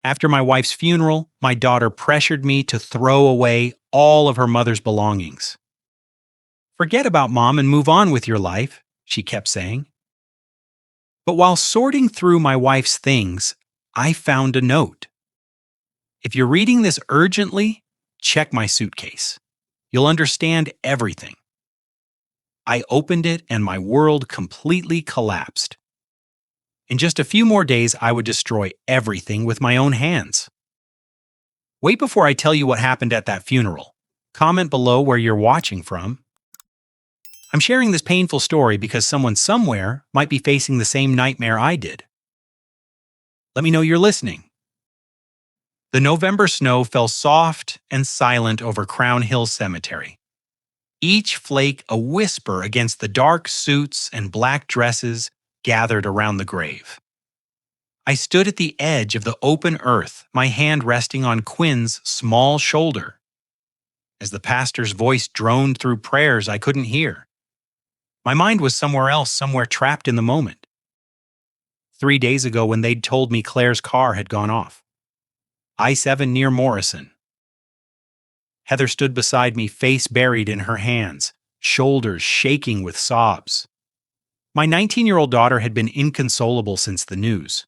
After my wife's funeral, my daughter pressured me to throw away all of her mother's belongings. Forget about mom and move on with your life, she kept saying. But while sorting through my wife's things, I found a note. If you're reading this urgently, check my suitcase. You'll understand everything. I opened it and my world completely collapsed. In just a few more days, I would destroy everything with my own hands. Wait before I tell you what happened at that funeral. Comment below where you're watching from. I'm sharing this painful story because someone somewhere might be facing the same nightmare I did. Let me know you're listening. The November snow fell soft and silent over Crown Hill Cemetery. Each flake a whisper against the dark suits and black dresses gathered around the grave. I stood at the edge of the open earth, my hand resting on Quinn's small shoulder. As the pastor's voice droned through prayers I couldn't hear, my mind was somewhere else, somewhere trapped in the moment. 3 days ago when they'd told me Claire's car had gone off. I-7 near Morrison. Heather stood beside me, face buried in her hands, shoulders shaking with sobs. My 19-year-old daughter had been inconsolable since the news.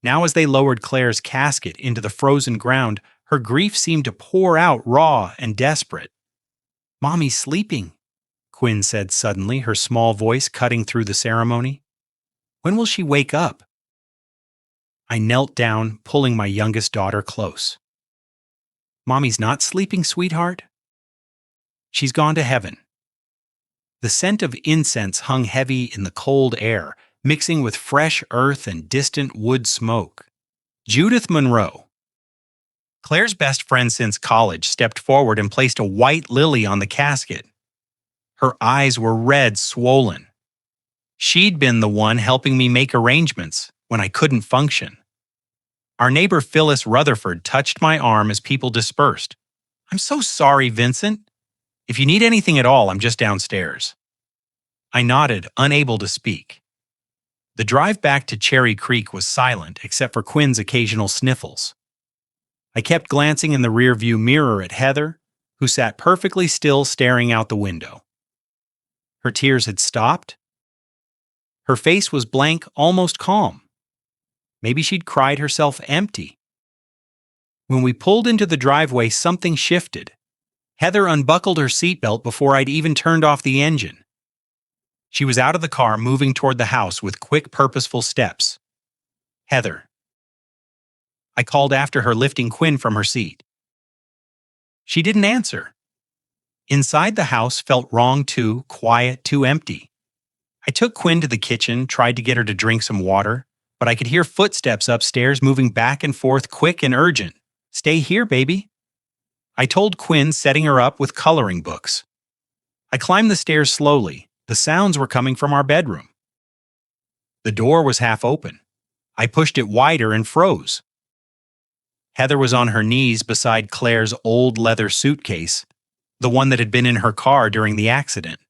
Now as they lowered Claire's casket into the frozen ground, her grief seemed to pour out raw and desperate. "Mommy's sleeping," Quinn said suddenly, her small voice cutting through the ceremony. "When will she wake up?" I knelt down, pulling my youngest daughter close. "Mommy's not sleeping, sweetheart?" "She's gone to heaven." The scent of incense hung heavy in the cold air, mixing with fresh earth and distant wood smoke. Judith Monroe, Claire's best friend since college, stepped forward and placed a white lily on the casket. Her eyes were red, swollen. She'd been the one helping me make arrangements when I couldn't function. Our neighbor Phyllis Rutherford touched my arm as people dispersed. "I'm so sorry, Vincent. If you need anything at all, I'm just downstairs." I nodded, unable to speak. The drive back to Cherry Creek was silent except for Quinn's occasional sniffles. I kept glancing in the rearview mirror at Heather, who sat perfectly still staring out the window. Her tears had stopped. Her face was blank, almost calm. Maybe she'd cried herself empty. When we pulled into the driveway, something shifted. Heather unbuckled her seatbelt before I'd even turned off the engine. She was out of the car, moving toward the house with quick, purposeful steps. "Heather." I called after her, lifting Quinn from her seat. She didn't answer. Inside the house felt wrong too, quiet, too empty. I took Quinn to the kitchen, tried to get her to drink some water, but I could hear footsteps upstairs moving back and forth, quick and urgent. "Stay here, baby." I told Quinn, setting her up with coloring books. I climbed the stairs slowly. The sounds were coming from our bedroom. The door was half open. I pushed it wider and froze. Heather was on her knees beside Claire's old leather suitcase, the one that had been in her car during the accident.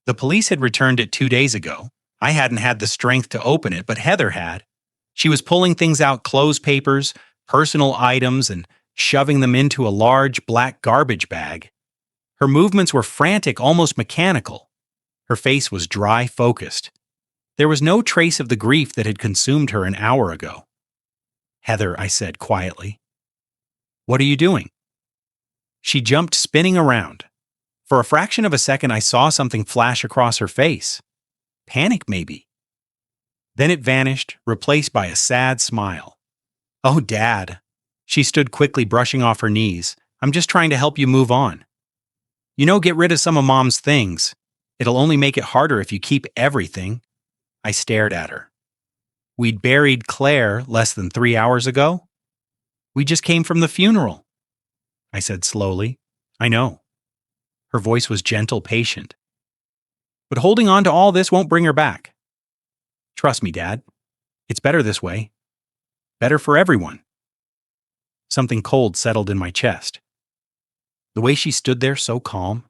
The police had returned it 2 days ago. I hadn't had the strength to open it, but Heather had. She was pulling things out, clothes papers, personal items, and shoving them into a large black garbage bag. Her movements were frantic, almost mechanical. Her face was dry, focused. There was no trace of the grief that had consumed her an hour ago. "Heather," I said quietly. "What are you doing?" She jumped, spinning around. For a fraction of a second, I saw something flash across her face. Panic, maybe. Then it vanished, replaced by a sad smile. "Oh, Dad." She stood quickly, brushing off her knees. "I'm just trying to help you move on. Get rid of some of Mom's things. It'll only make it harder if you keep everything." I stared at her. "We'd buried Claire less than 3 hours ago. We just came from the funeral," I said slowly. "I know." Her voice was gentle, patient. "But holding on to all this won't bring her back. Trust me, Dad. It's better this way. Better for everyone." Something cold settled in my chest. The way she stood there, so calm.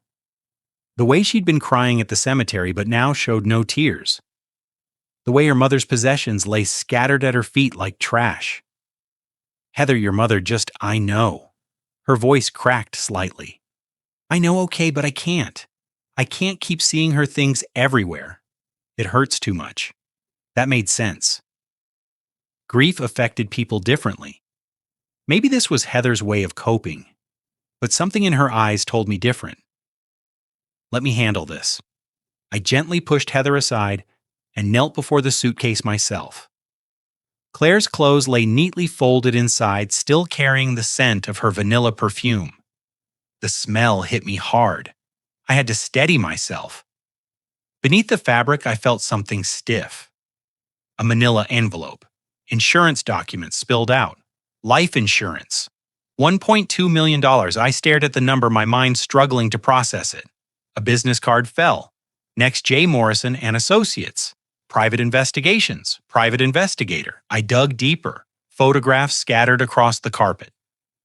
The way she'd been crying at the cemetery but now showed no tears. The way her mother's possessions lay scattered at her feet like trash. Heather, your mother just, I know. Her voice cracked slightly. I know, okay, but I can't. I can't keep seeing her things everywhere. It hurts too much. That made sense. Grief affected people differently. Maybe this was Heather's way of coping, but something in her eyes told me different. Let me handle this. I gently pushed Heather aside and knelt before the suitcase myself. Claire's clothes lay neatly folded inside, still carrying the scent of her vanilla perfume. The smell hit me hard. I had to steady myself. Beneath the fabric, I felt something stiff. A manila envelope. Insurance documents spilled out. Life insurance. $1.2 million. I stared at the number, my mind struggling to process it. A business card fell. Next, J. Morrison and Associates. Private investigations. Private investigator. I dug deeper. Photographs scattered across the carpet.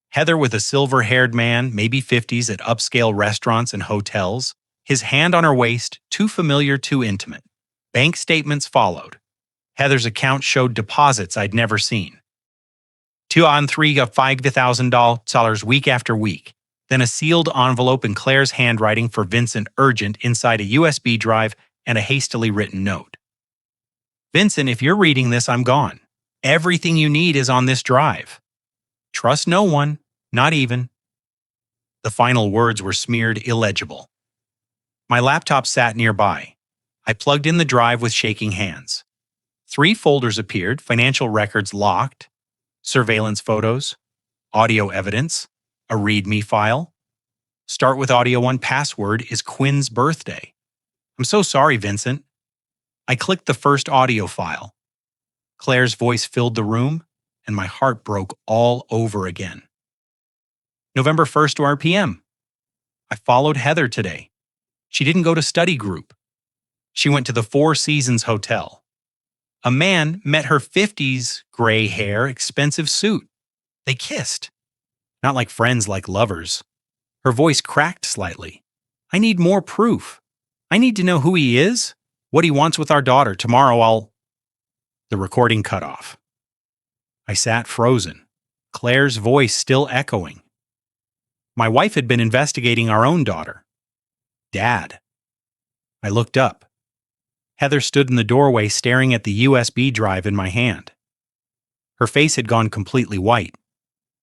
Heather with a silver-haired man, maybe 50s, at upscale restaurants and hotels. His hand on her waist, too familiar, too intimate. Bank statements followed. Heather's account showed deposits I'd never seen. 2 on 3 of $5,000 week after week. Then a sealed envelope in Claire's handwriting for Vincent, urgent, inside a USB drive and a hastily written note. Vincent, if you're reading this, I'm gone. Everything you need is on this drive. Trust no one, not even. The final words were smeared illegible. My laptop sat nearby. I plugged in the drive with shaking hands. 3 folders appeared, financial records locked, surveillance photos, audio evidence, a README file. Start with audio 1, password is Quinn's birthday. I'm so sorry, Vincent. I clicked the first audio file. Claire's voice filled the room, and my heart broke all over again. November 1st RPM. I followed Heather today. She didn't go to study group. She went to the Four Seasons Hotel. A man met her 50s, gray hair, expensive suit. They kissed. Not like friends, like lovers. Her voice cracked slightly. I need more proof. I need to know who he is, what he wants with our daughter. Tomorrow I'll... The recording cut off. I sat frozen, Claire's voice still echoing. My wife had been investigating our own daughter. Dad. I looked up. Heather stood in the doorway staring at the USB drive in my hand. Her face had gone completely white.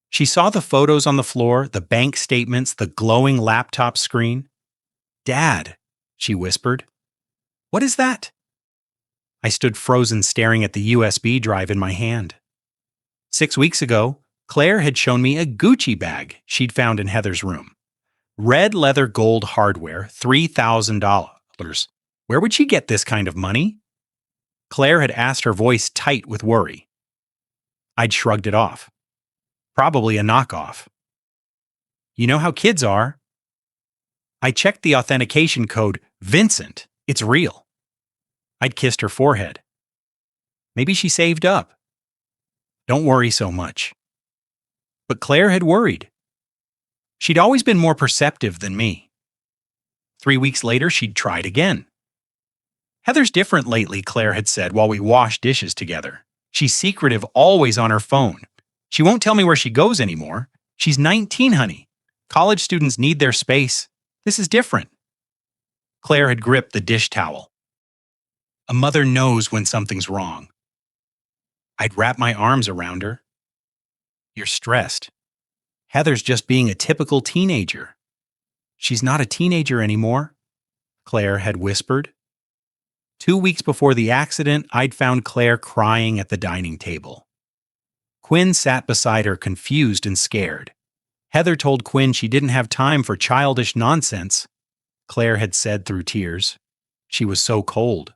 She saw the photos on the floor, the bank statements, the glowing laptop screen. Dad, she whispered. What is that? I stood frozen staring at the USB drive in my hand. 6 weeks ago, Claire had shown me a Gucci bag she'd found in Heather's room. Red leather gold hardware, $3,000. Where would she get this kind of money? Claire had asked, her voice tight with worry. I'd shrugged it off. Probably a knockoff. You know how kids are. I checked the authentication code. Vincent, it's real. I'd kissed her forehead. Maybe she saved up. Don't worry so much. But Claire had worried. She'd always been more perceptive than me. 3 weeks later, she'd tried again. Heather's different lately, Claire had said while we washed dishes together. She's secretive, always on her phone. She won't tell me where she goes anymore. She's 19, honey. College students need their space. This is different. Claire had gripped the dish towel. A mother knows when something's wrong. I'd wrap my arms around her. You're stressed. Heather's just being a typical teenager. She's not a teenager anymore, Claire had whispered. 2 weeks before the accident, I'd found Claire crying at the dining table. Quinn sat beside her, confused and scared. Heather told Quinn she didn't have time for childish nonsense, Claire had said through tears. She was so cold.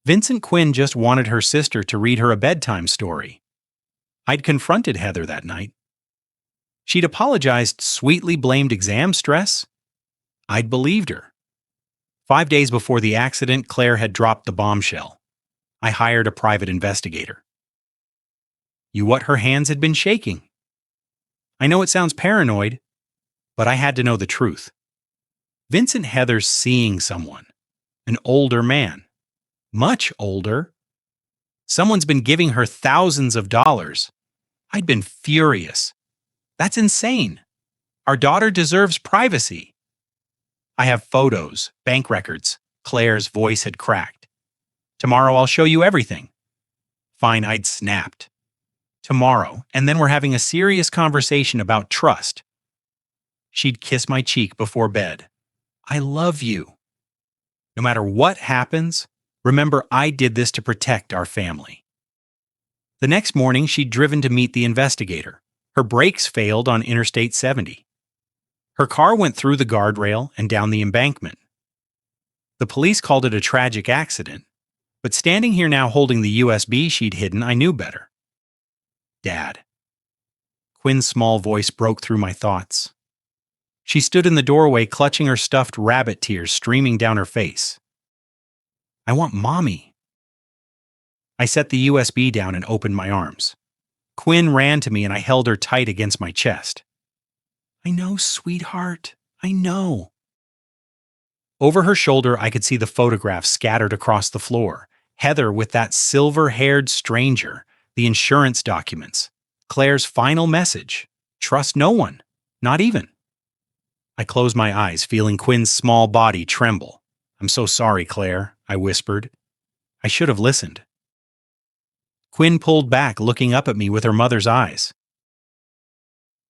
Vincent Quinn just wanted her sister to read her a bedtime story. I'd confronted Heather that night. She'd apologized, sweetly blamed exam stress. I'd believed her. 5 days before the accident, Claire had dropped the bombshell. I hired a private investigator. Her hands had been shaking. I know it sounds paranoid, but I had to know the truth. Vincent Heather's seeing someone, an older man, much older. Someone's been giving her thousands of dollars. I'd been furious. That's insane. Our daughter deserves privacy. I have photos, bank records. Claire's voice had cracked. Tomorrow I'll show you everything. Fine, I'd snapped. Tomorrow, and then we're having a serious conversation about trust. She'd kiss my cheek before bed. I love you. No matter what happens, remember I did this to protect our family. The next morning, she'd driven to meet the investigator. Her brakes failed on Interstate 70. Her car went through the guardrail and down the embankment. The police called it a tragic accident, but standing here now holding the USB she'd hidden, I knew better. Dad. Quinn's small voice broke through my thoughts. She stood in the doorway, clutching her stuffed rabbit tears streaming down her face. I want Mommy. I set the USB down and opened my arms. Quinn ran to me and I held her tight against my chest. I know, sweetheart. I know. Over her shoulder, I could see the photographs scattered across the floor. Heather with that silver-haired stranger, the insurance documents, Claire's final message. Trust no one, not even. I closed my eyes, feeling Quinn's small body tremble. I'm so sorry, Claire, I whispered. I should have listened. Quinn pulled back, looking up at me with her mother's eyes.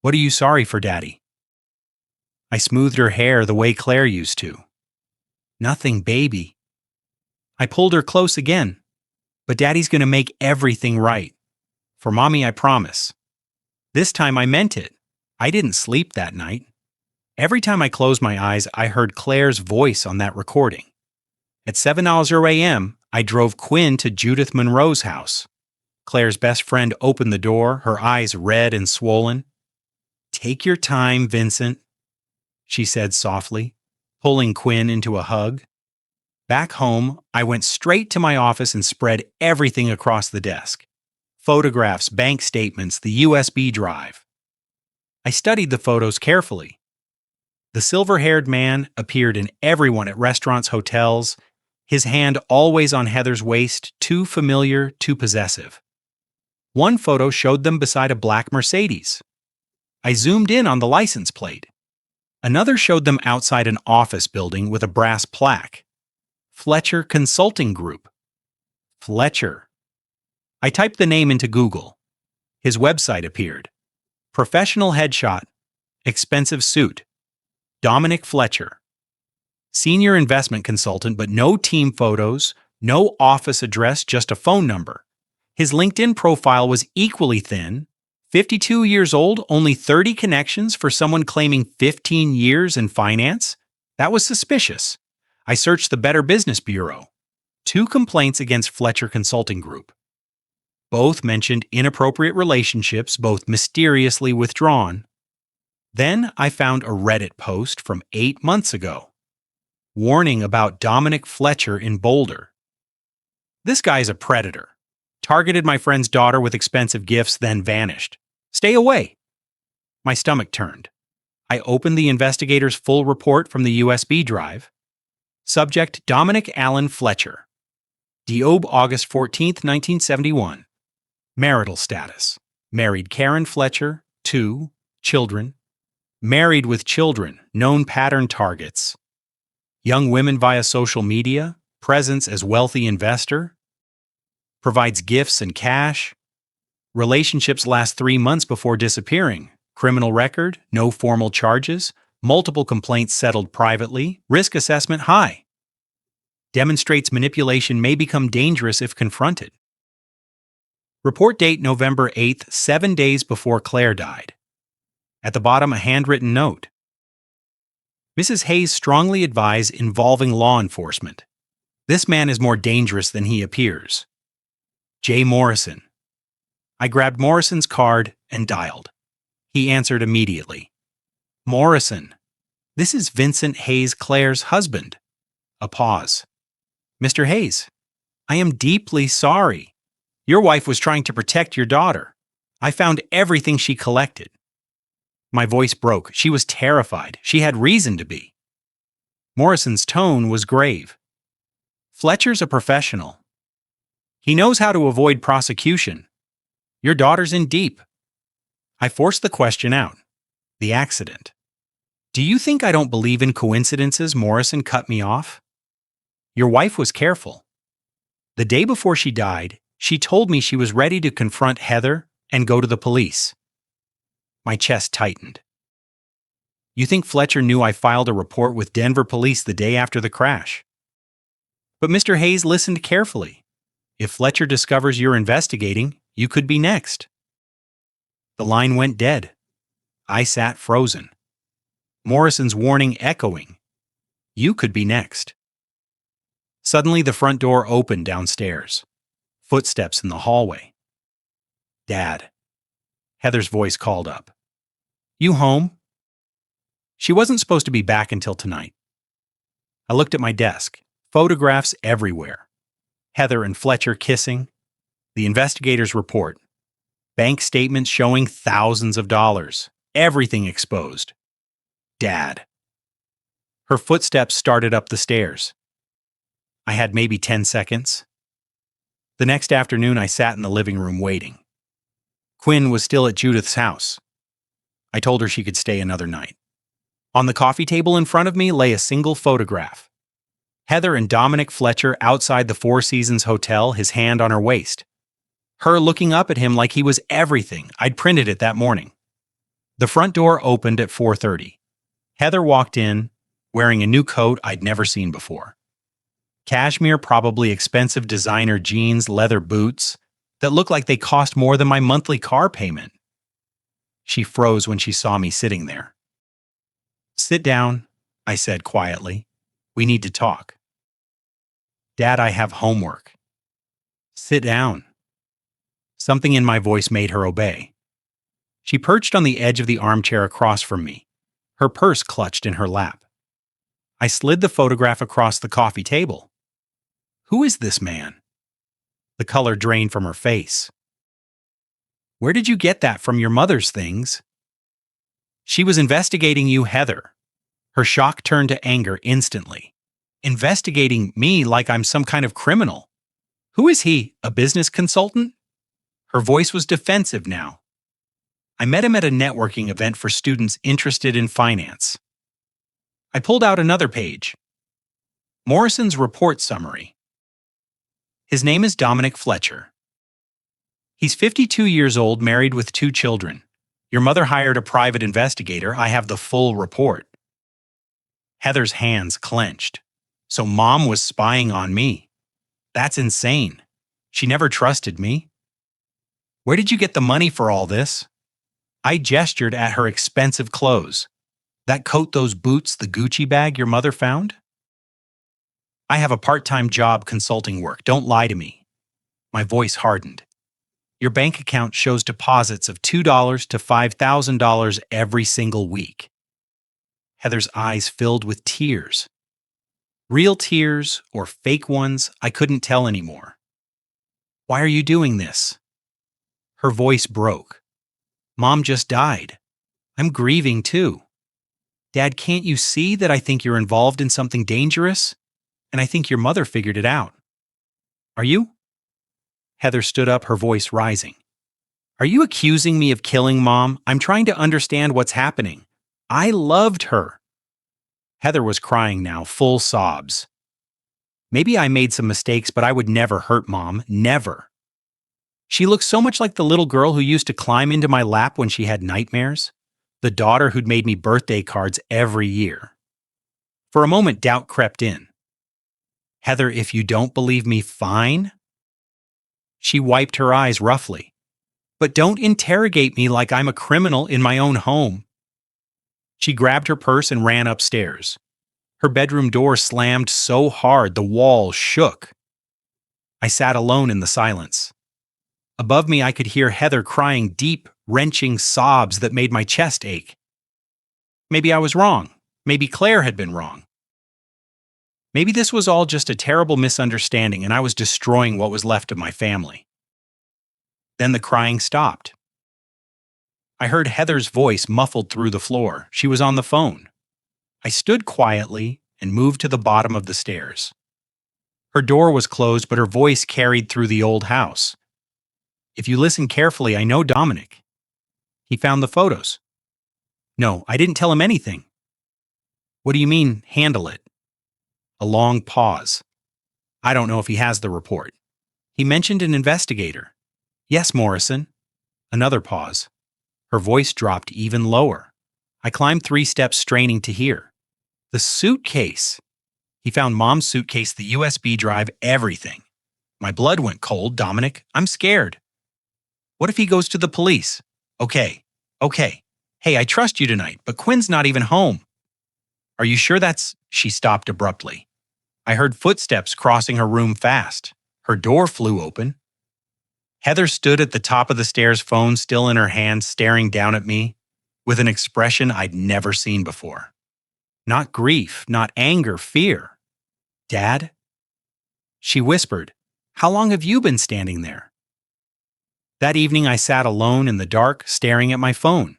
What are you sorry for, Daddy? I smoothed her hair the way Claire used to. Nothing, baby. I pulled her close again. But Daddy's going to make everything right. For Mommy, I promise. This time I meant it. I didn't sleep that night. Every time I closed my eyes, I heard Claire's voice on that recording. At 7:00 a.m., I drove Quinn to Judith Monroe's house. Claire's best friend opened the door, her eyes red and swollen. Take your time, Vincent, she said softly, pulling Quinn into a hug. Back home, I went straight to my office and spread everything across the desk. Photographs, bank statements, the USB drive. I studied the photos carefully. The silver-haired man appeared in everyone at restaurants, hotels, his hand always on Heather's waist, too familiar, too possessive. One photo showed them beside a black Mercedes. I zoomed in on the license plate. Another showed them outside an office building with a brass plaque. Fletcher Consulting Group. Fletcher. I typed the name into Google. His website appeared. Professional headshot. Expensive suit. Dominic Fletcher. Senior investment consultant, but no team photos, no office address, just a phone number. His LinkedIn profile was equally thin. 52 years old, only 30 connections for someone claiming 15 years in finance? That was suspicious. I searched the Better Business Bureau. 2 complaints against Fletcher Consulting Group. Both mentioned inappropriate relationships, both mysteriously withdrawn. Then I found a Reddit post from 8 months ago. Warning about Dominic Fletcher in Boulder. This guy's a predator. Targeted my friend's daughter with expensive gifts, then vanished. Stay away. My stomach turned. I opened the investigator's full report from the USB drive. Subject Dominic Allen Fletcher. Deaube, August 14, 1971. Marital status. Married Karen Fletcher, 2, children. Married with children, known pattern targets. Young women via social media, presence as wealthy investor. Provides gifts and cash. Relationships last 3 months before disappearing. Criminal record, no formal charges. Multiple complaints settled privately. Risk assessment high. Demonstrates manipulation may become dangerous if confronted. Report date November 8th, 7 days before Claire died. At the bottom, a handwritten note. Mrs. Hayes strongly advise involving law enforcement. This man is more dangerous than he appears. J. Morrison. I grabbed Morrison's card and dialed. He answered immediately. Morrison. This is Vincent Hayes, Claire's husband. A pause. Mr. Hayes, I am deeply sorry. Your wife was trying to protect your daughter. I found everything she collected. My voice broke. She was terrified. She had reason to be. Morrison's tone was grave. Fletcher's a professional. He knows how to avoid prosecution. Your daughter's in deep. I forced the question out. The accident. Do you think I don't believe in coincidences? Morrison cut me off. Your wife was careful. The day before she died, she told me she was ready to confront Heather and go to the police. My chest tightened. You think Fletcher knew I filed a report with Denver police the day after the crash? But Mr. Hayes listened carefully. If Fletcher discovers you're investigating, you could be next. The line went dead. I sat frozen. Morrison's warning echoing. You could be next. Suddenly, the front door opened downstairs. Footsteps in the hallway. Dad. Heather's voice called up. You home? She wasn't supposed to be back until tonight. I looked at my desk. Photographs everywhere. Heather and Fletcher kissing. The investigator's report. Bank statements showing thousands of dollars. Everything exposed. Dad. Her footsteps started up the stairs. I had maybe 10 seconds. The next afternoon, I sat in the living room waiting. Quinn was still at Judith's house. I told her she could stay another night. On the coffee table in front of me lay a single photograph. Heather and Dominic Fletcher outside the Four Seasons Hotel, his hand on her waist. Her looking up at him like he was everything. I'd printed it that morning. The front door opened at 4:30. Heather walked in, wearing a new coat I'd never seen before. Cashmere, probably expensive designer jeans, leather boots that looked like they cost more than my monthly car payment. She froze when she saw me sitting there. Sit down, I said quietly. We need to talk. Dad, I have homework. Sit down. Something in my voice made her obey. She perched on the edge of the armchair across from me, her purse clutched in her lap. I slid the photograph across the coffee table. Who is this man? The color drained from her face. Where did you get that from your mother's things? She was investigating you, Heather. Her shock turned to anger instantly. Investigating me like I'm some kind of criminal. Who is he, a business consultant? Her voice was defensive now. I met him at a networking event for students interested in finance. I pulled out another page. Morrison's report summary. His name is Dominic Fletcher. He's 52 years old, married with 2 children. Your mother hired a private investigator. I have the full report. Heather's hands clenched. So Mom was spying on me. That's insane. She never trusted me. Where did you get the money for all this? I gestured at her expensive clothes. That coat, those boots, the Gucci bag your mother found? I have a part-time job consulting work. Don't lie to me. My voice hardened. Your bank account shows deposits of $2 to $5,000 every single week. Heather's eyes filled with tears. Real tears or fake ones, I couldn't tell anymore. Why are you doing this? Her voice broke. Mom just died. I'm grieving too. Dad, can't you see that I think you're involved in something dangerous? And I think your mother figured it out. Are you? Heather stood up, her voice rising. Are you accusing me of killing Mom? I'm trying to understand what's happening. I loved her. Heather was crying now, full sobs. Maybe I made some mistakes, but I would never hurt Mom. Never. She looked so much like the little girl who used to climb into my lap when she had nightmares. The daughter who'd made me birthday cards every year. For a moment, doubt crept in. Heather, if you don't believe me, fine. She wiped her eyes roughly. But don't interrogate me like I'm a criminal in my own home. She grabbed her purse and ran upstairs. Her bedroom door slammed so hard the walls shook. I sat alone in the silence. Above me, I could hear Heather crying deep, wrenching sobs that made my chest ache. Maybe I was wrong. Maybe Claire had been wrong. Maybe this was all just a terrible misunderstanding and I was destroying what was left of my family. Then the crying stopped. I heard Heather's voice muffled through the floor. She was on the phone. I stood quietly and moved to the bottom of the stairs. Her door was closed, but her voice carried through the old house. If you listen carefully, I know Dominic. He found the photos. No, I didn't tell him anything. What do you mean, handle it? A long pause. I don't know if he has the report. He mentioned an investigator. Yes, Morrison. Another pause. Her voice dropped even lower. I climbed 3 steps, straining to hear. The suitcase. He found Mom's suitcase, the USB drive, everything. My blood went cold, Dominic. I'm scared. What if he goes to the police? Okay. Hey, I trust you tonight, but Quinn's not even home. Are you sure that's... She stopped abruptly. I heard footsteps crossing her room fast. Her door flew open. Heather stood at the top of the stairs, phone still in her hand, staring down at me with an expression I'd never seen before. Not grief, not anger, fear. Dad? She whispered, how long have you been standing there? That evening I sat alone in the dark, staring at my phone.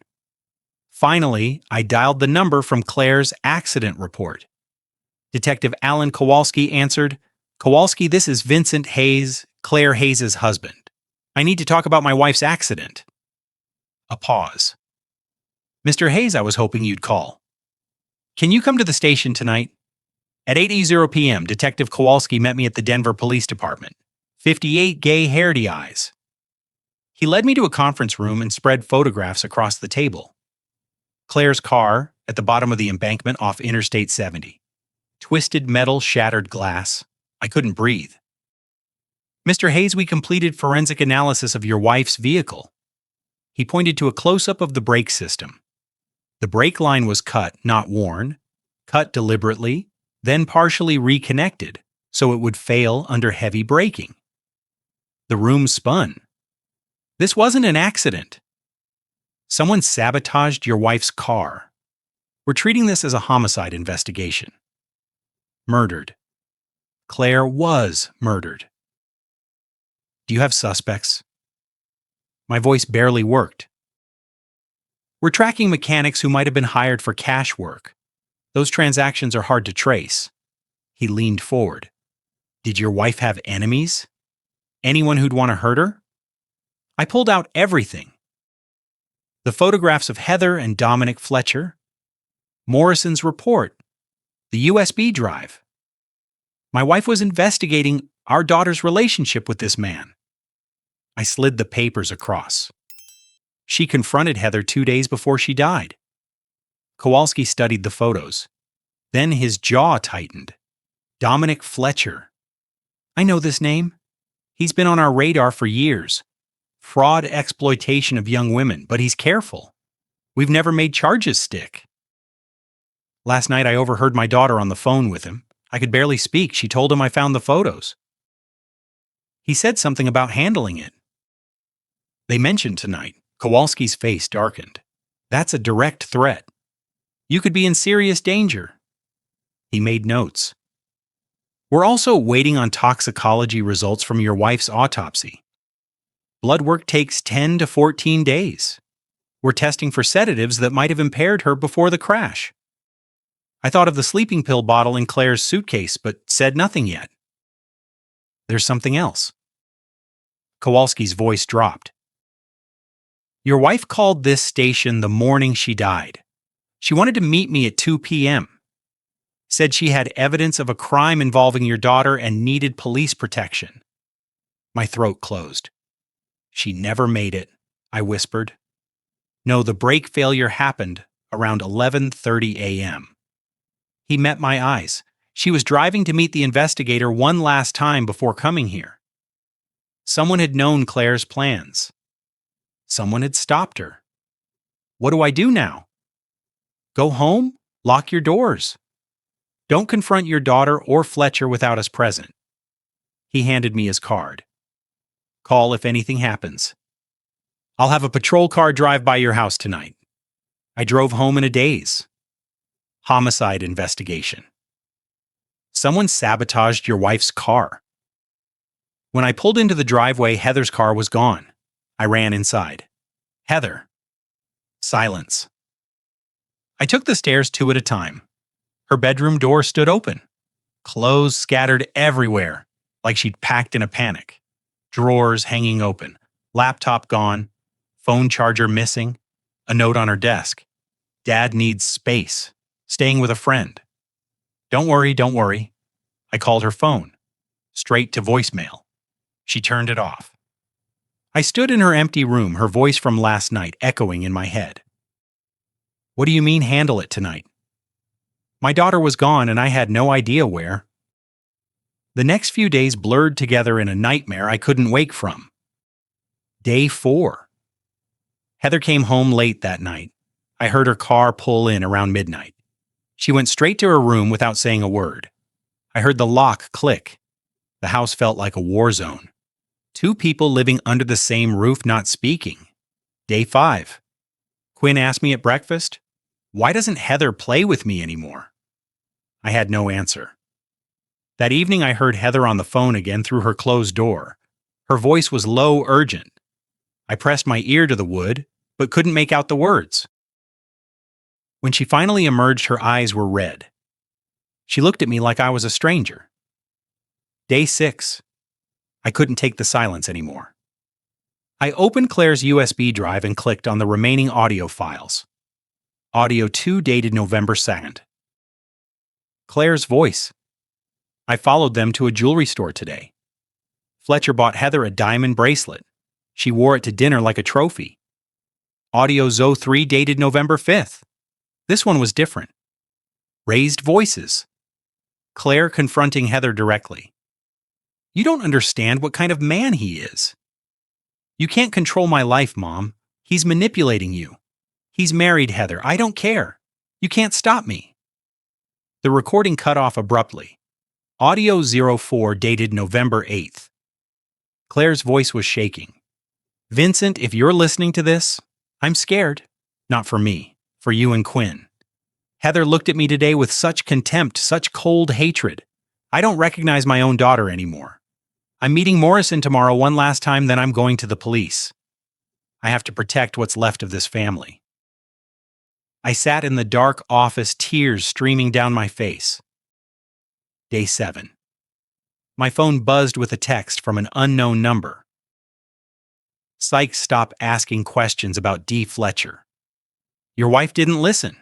Finally, I dialed the number from Claire's accident report. Detective Alan Kowalski answered, Kowalski, this is Vincent Hayes, Claire Hayes' husband. I need to talk about my wife's accident. A pause. Mr. Hayes, I was hoping you'd call. Can you come to the station tonight? At 8:00 p.m., Detective Kowalski met me at the Denver Police Department. 58 gay-haired eyes. He led me to a conference room and spread photographs across the table. Claire's car at the bottom of the embankment off Interstate 70. Twisted metal, shattered glass. I couldn't breathe. Mr. Hayes, we completed forensic analysis of your wife's vehicle. He pointed to a close-up of the brake system. The brake line was cut, not worn, cut deliberately, then partially reconnected so it would fail under heavy braking. The room spun. This wasn't an accident. Someone sabotaged your wife's car. We're treating this as a homicide investigation. Murdered. Claire was murdered. Do you have suspects? My voice barely worked. We're tracking mechanics who might have been hired for cash work. Those transactions are hard to trace. He leaned forward. Did your wife have enemies? Anyone who'd want to hurt her? I pulled out everything. The photographs of Heather and Dominic Fletcher, Morrison's report, the USB drive. My wife was investigating our daughter's relationship with this man. I slid the papers across. She confronted Heather 2 days before she died. Kowalski studied the photos. Then his jaw tightened. Dominic Fletcher. I know this name. He's been on our radar for years. Fraud exploitation of young women, but he's careful. We've never made charges stick. Last night I overheard my daughter on the phone with him. I could barely speak. She told him I found the photos. He said something about handling it. They mentioned tonight. Kowalski's face darkened. That's a direct threat. You could be in serious danger. He made notes. We're also waiting on toxicology results from your wife's autopsy. Blood work takes 10 to 14 days. We're testing for sedatives that might have impaired her before the crash. I thought of the sleeping pill bottle in Claire's suitcase, but said nothing yet. There's something else. Kowalski's voice dropped. Your wife called this station the morning she died. She wanted to meet me at 2 p.m. Said she had evidence of a crime involving your daughter and needed police protection. My throat closed. She never made it, I whispered. No, the brake failure happened around 11:30 a.m. He met my eyes. She was driving to meet the investigator one last time before coming here. Someone had known Claire's plans. Someone had stopped her. What do I do now? Go home? Lock your doors. Don't confront your daughter or Fletcher without us present. He handed me his card. Call if anything happens. I'll have a patrol car drive by your house tonight. I drove home in a daze. Homicide investigation. Someone sabotaged your wife's car. When I pulled into the driveway, Heather's car was gone. I ran inside. Heather. Silence. I took the stairs 2 at a time. Her bedroom door stood open. Clothes scattered everywhere, like she'd packed in a panic. Drawers hanging open. Laptop gone. Phone charger missing. A note on her desk. Dad needs space. Staying with a friend. Don't worry, don't worry. I called her phone. Straight to voicemail. She turned it off. I stood in her empty room, her voice from last night echoing in my head. What do you mean handle it tonight? My daughter was gone and I had no idea where. The next few days blurred together in a nightmare I couldn't wake from. Day 4. Heather came home late that night. I heard her car pull in around midnight. She went straight to her room without saying a word. I heard the lock click. The house felt like a war zone. 2 people living under the same roof not speaking. Day 5. Quinn asked me at breakfast, "Why doesn't Heather play with me anymore?" I had no answer. That evening I heard Heather on the phone again through her closed door. Her voice was low, urgent. I pressed my ear to the wood, but couldn't make out the words. When she finally emerged, her eyes were red. She looked at me like I was a stranger. Day 6. I couldn't take the silence anymore. I opened Claire's USB drive and clicked on the remaining audio files. Audio 2 dated November 2nd. Claire's voice. I followed them to a jewelry store today. Fletcher bought Heather a diamond bracelet. She wore it to dinner like a trophy. Audio Zo 3 dated November 5th. This one was different. Raised voices. Claire confronting Heather directly. You don't understand what kind of man he is. You can't control my life, Mom. He's manipulating you. He's married Heather. I don't care. You can't stop me. The recording cut off abruptly. Audio 04 dated November 8th. Claire's voice was shaking. Vincent, if you're listening to this, I'm scared. Not for me, for you and Quinn. Heather looked at me today with such contempt, such cold hatred. I don't recognize my own daughter anymore. I'm meeting Morrison tomorrow one last time, then I'm going to the police. I have to protect what's left of this family. I sat in the dark office, tears streaming down my face. Day 7. My phone buzzed with a text from an unknown number. Psych, stop asking questions about D. Fletcher. Your wife didn't listen.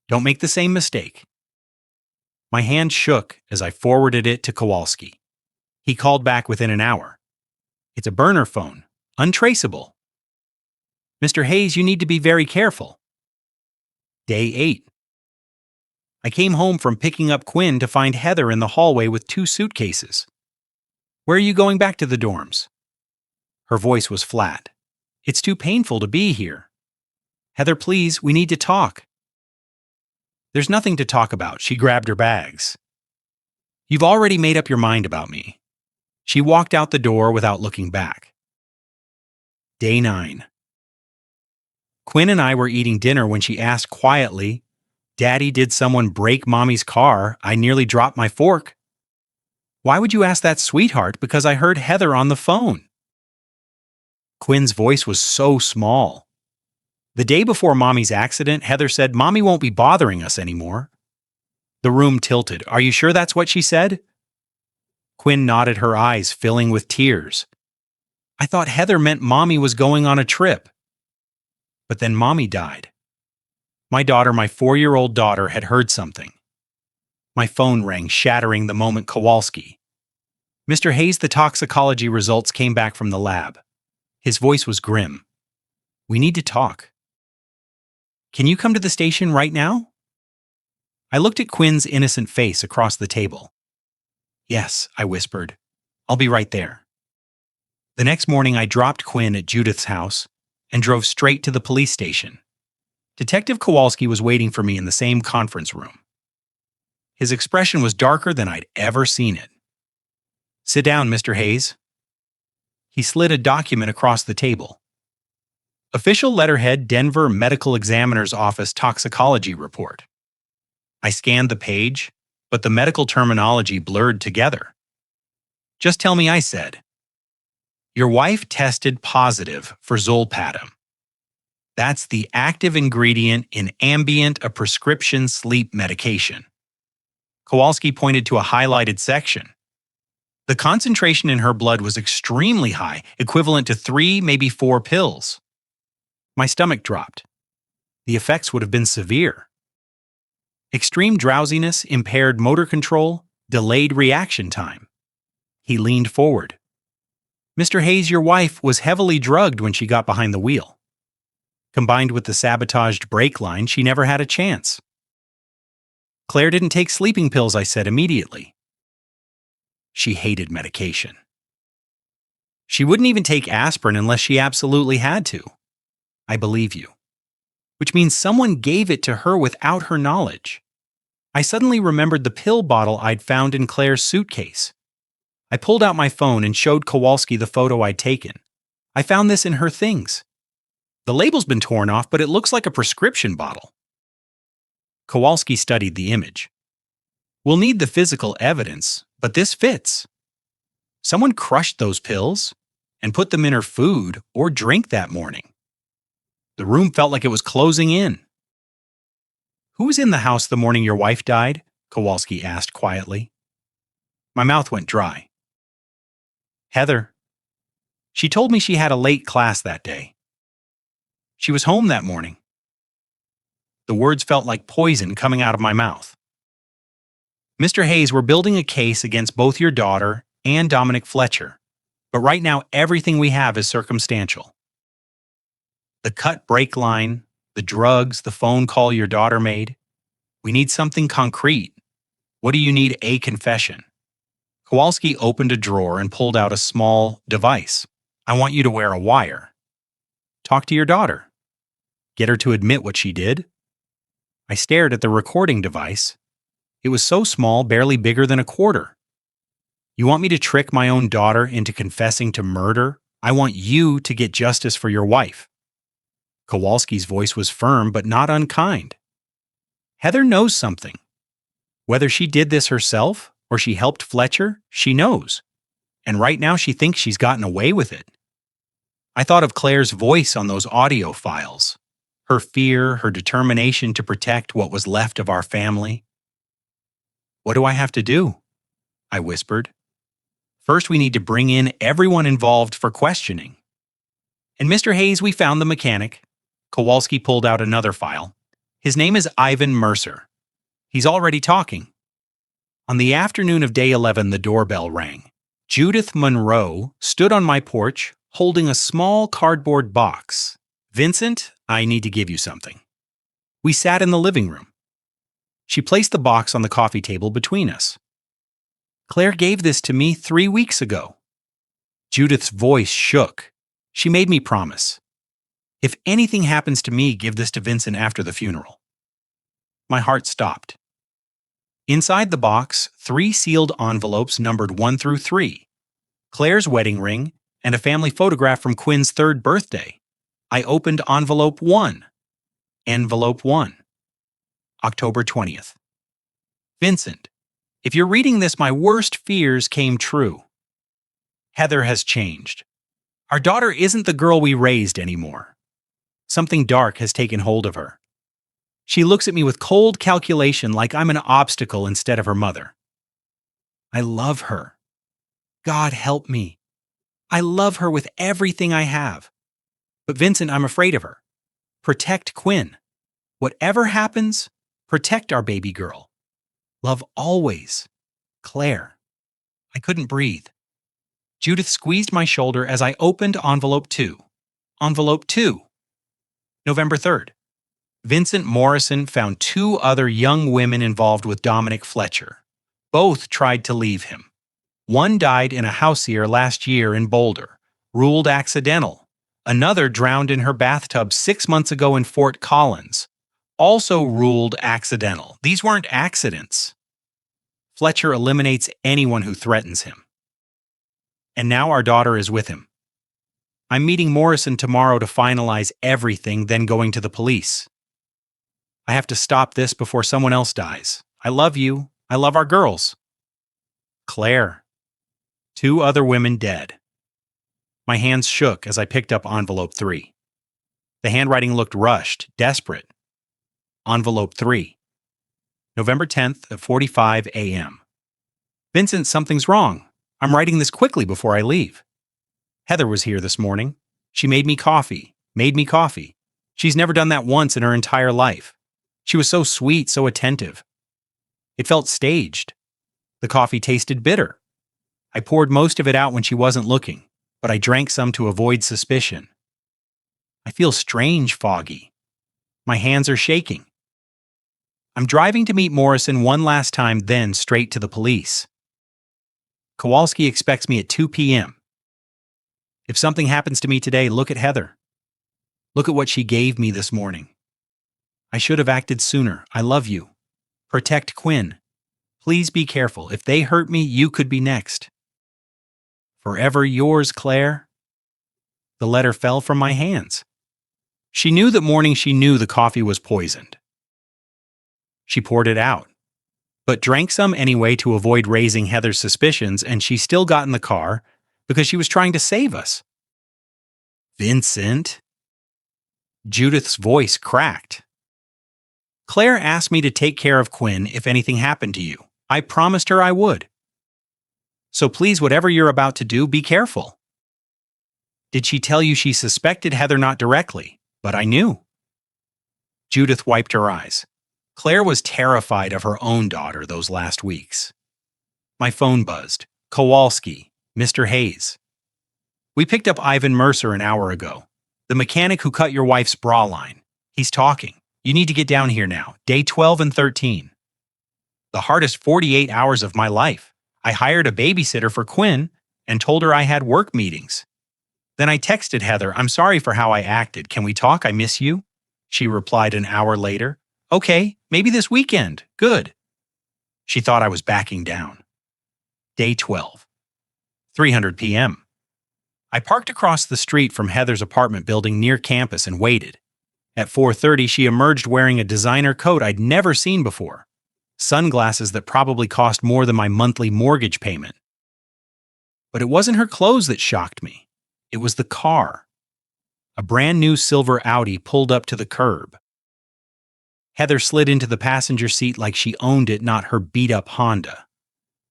Don't make the same mistake. My hand shook as I forwarded it to Kowalski. He called back within an hour. It's a burner phone, untraceable. Mr. Hayes, you need to be very careful. Day 8. I came home from picking up Quinn to find Heather in the hallway with 2 suitcases. Where are you going back to the dorms? Her voice was flat. It's too painful to be here. Heather, please, we need to talk. There's nothing to talk about. She grabbed her bags. You've already made up your mind about me. She walked out the door without looking back. Day 9. Quinn and I were eating dinner when she asked quietly, Daddy, did someone break Mommy's car? I nearly dropped my fork. Why would you ask that, sweetheart? Because I heard Heather on the phone. Quinn's voice was so small. The day before Mommy's accident, Heather said, Mommy won't be bothering us anymore. The room tilted. Are you sure that's what she said? Quinn nodded, her eyes filling with tears. I thought Heather meant Mommy was going on a trip. But then Mommy died. My daughter, my 4-year-old daughter, had heard something. My phone rang, shattering the moment. Kowalski. Mr. Hayes, the toxicology results came back from the lab. His voice was grim. We need to talk. Can you come to the station right now? I looked at Quinn's innocent face across the table. Yes, I whispered. I'll be right there. The next morning, I dropped Quinn at Judith's house and drove straight to the police station. Detective Kowalski was waiting for me in the same conference room. His expression was darker than I'd ever seen it. Sit down, Mr. Hayes. He slid a document across the table. Official letterhead, Denver Medical Examiner's Office Toxicology Report. I scanned the page, but the medical terminology blurred together. Just tell me, I said. Your wife tested positive for zolpidem. That's the active ingredient in Ambient, a prescription sleep medication. Kowalski pointed to a highlighted section. The concentration in her blood was extremely high, equivalent to 3, maybe 4 pills. My stomach dropped. the effects would have been severe. Extreme drowsiness, impaired motor control, delayed reaction time. He leaned forward. Mr. Hayes, your wife was heavily drugged when she got behind the wheel. Combined with the sabotaged brake line, she never had a chance. Claire didn't take sleeping pills, I said immediately. She hated medication. She wouldn't even take aspirin unless she absolutely had to. I believe you. Which means someone gave it to her without her knowledge. I suddenly remembered the pill bottle I'd found in Claire's suitcase. I pulled out my phone and showed Kowalski the photo I'd taken. I found this in her things. The label's been torn off, but it looks like a prescription bottle. Kowalski studied the image. We'll need the physical evidence, but this fits. Someone crushed those pills and put them in her food or drink that morning. The room felt like it was closing in. Who was in the house the morning your wife died? Kowalski asked quietly. My mouth went dry. Heather. She told me she had a late class that day. She was home that morning. The words felt like poison coming out of my mouth. Mr. Hayes, we're building a case against both your daughter and Dominic Fletcher, but right now everything we have is circumstantial. The cut brake line, the drugs, the phone call your daughter made. We need something concrete. What do you need? A confession. Kowalski opened a drawer and pulled out a small device. I want you to wear a wire. Talk to your daughter. Get her to admit what she did. I stared at the recording device. It was so small, barely bigger than a quarter. You want me to trick my own daughter into confessing to murder? I want you to get justice for your wife. Kowalski's voice was firm but not unkind. Heather knows something. Whether she did this herself or she helped Fletcher, she knows. And right now she thinks she's gotten away with it. I thought of Claire's voice on those audio files. Her fear, her determination to protect what was left of our family. What do I have to do? I whispered. First, we need to bring in everyone involved for questioning. And Mr. Hayes, we found the mechanic. Kowalski pulled out another file. His name is Ivan Mercer. He's already talking. On the afternoon of day 11, the doorbell rang. Judith Monroe stood on my porch holding a small cardboard box. Vincent, I need to give you something. We sat in the living room. She placed the box on the coffee table between us. Claire gave this to me 3 weeks ago. Judith's voice shook. She made me promise. If anything happens to me, give this to Vincent after the funeral. My heart stopped. Inside the box, 3 sealed envelopes numbered 1 through 3. Claire's wedding ring and a family photograph from Quinn's 3rd birthday. I opened envelope 1. Envelope 1. October 20th. Vincent, if you're reading this, my worst fears came true. Heather has changed. Our daughter isn't the girl we raised anymore. Something dark has taken hold of her. She looks at me with cold calculation like I'm an obstacle instead of her mother. I love her. God help me. I love her with everything I have. But Vincent, I'm afraid of her. Protect Quinn. Whatever happens, protect our baby girl. Love always. Claire. I couldn't breathe. Judith squeezed my shoulder as I opened envelope 2. Envelope 2. November 3rd. Vincent Morrison found 2 other young women involved with Dominic Fletcher. Both tried to leave him. One died in a house here last year in Boulder, ruled accidental. Another drowned in her bathtub 6 months ago in Fort Collins, also ruled accidental. These weren't accidents. Fletcher eliminates anyone who threatens him. And now our daughter is with him. I'm meeting Morrison tomorrow to finalize everything, then going to the police. I have to stop this before someone else dies. I love you. I love our girls. Claire. 2 other women dead. My hands shook as I picked up envelope 3. The handwriting looked rushed, desperate. Envelope 3. November 10th at 4:45 a.m. Vincent, something's wrong. I'm writing this quickly before I leave. Heather was here this morning. She made me coffee. She's never done that once in her entire life. She was so sweet, so attentive. It felt staged. The coffee tasted bitter. I poured most of it out when she wasn't looking, but I drank some to avoid suspicion. I feel strange, foggy. My hands are shaking. I'm driving to meet Morrison one last time, then straight to the police. Kowalski expects me at 2 p.m. If something happens to me today, look at Heather. Look at what she gave me this morning. I should have acted sooner. I love you. Protect Quinn. Please be careful. If they hurt me, you could be next. Forever yours, Claire. The letter fell from my hands. She knew that morning she knew the coffee was poisoned. She poured it out, but drank some anyway to avoid raising Heather's suspicions, and she still got in the car because she was trying to save us. Vincent? Judith's voice cracked. Claire asked me to take care of Quinn if anything happened to you. I promised her I would. So please, whatever you're about to do, be careful. Did she tell you she suspected Heather? Not directly, but I knew. Judith wiped her eyes. Claire was terrified of her own daughter those last weeks. My phone buzzed. Kowalski, Mr. Hayes. We picked up Ivan Mercer an hour ago, the mechanic who cut your wife's bra line. He's talking. You need to get down here now, day 12 and 13. The hardest 48 hours of my life. I hired a babysitter for Quinn and told her I had work meetings. Then I texted Heather, I'm sorry for how I acted. Can we talk? I miss you. She replied an hour later. Okay, maybe this weekend. Good. She thought I was backing down. Day 12. 3:00 p.m. I parked across the street from Heather's apartment building near campus and waited. At 4:30, she emerged wearing a designer coat I'd never seen before. Sunglasses that probably cost more than my monthly mortgage payment. But it wasn't her clothes that shocked me. It was the car. A brand new silver Audi pulled up to the curb. Heather slid into the passenger seat like she owned it, not her beat-up Honda.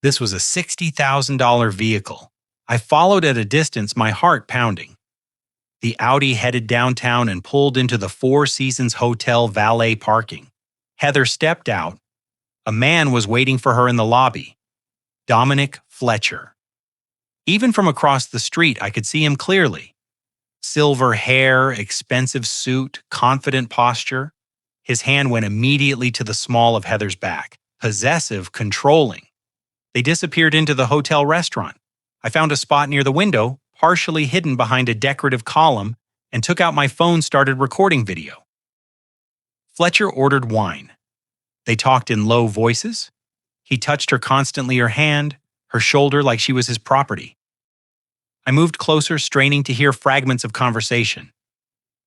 This was a $60,000 vehicle. I followed at a distance, my heart pounding. The Audi headed downtown and pulled into the Four Seasons Hotel valet parking. Heather stepped out. A man was waiting for her in the lobby. Dominic Fletcher. Even from across the street, I could see him clearly. Silver hair, expensive suit, confident posture. His hand went immediately to the small of Heather's back. Possessive, controlling. They disappeared into the hotel restaurant. I found a spot near the window, partially hidden behind a decorative column, and took out my phone, started recording video. Fletcher ordered wine. They talked in low voices. He touched her constantly, her hand, her shoulder, like she was his property. I moved closer, straining to hear fragments of conversation.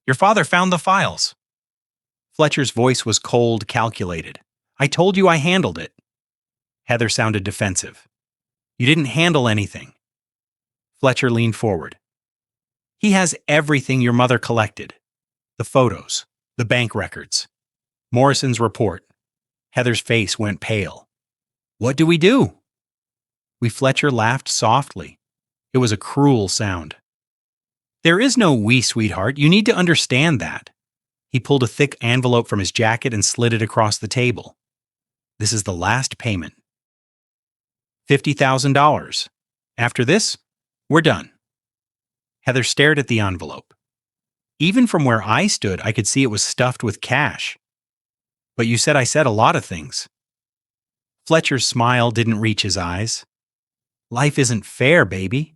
Your father found the files. Fletcher's voice was cold, calculated. I told you I handled it. Heather sounded defensive. You didn't handle anything. Fletcher leaned forward. He has everything your mother collected. The photos, the bank records, Morrison's report. Heather's face went pale. What do we do? Fletcher laughed softly. It was a cruel sound. There is no we, sweetheart. You need to understand that. He pulled a thick envelope from his jacket and slid it across the table. This is the last payment. $50,000. After this, we're done. Heather stared at the envelope. Even from where I stood, I could see it was stuffed with cash. But you said I said a lot of things. Fletcher's smile didn't reach his eyes. Life isn't fair, baby.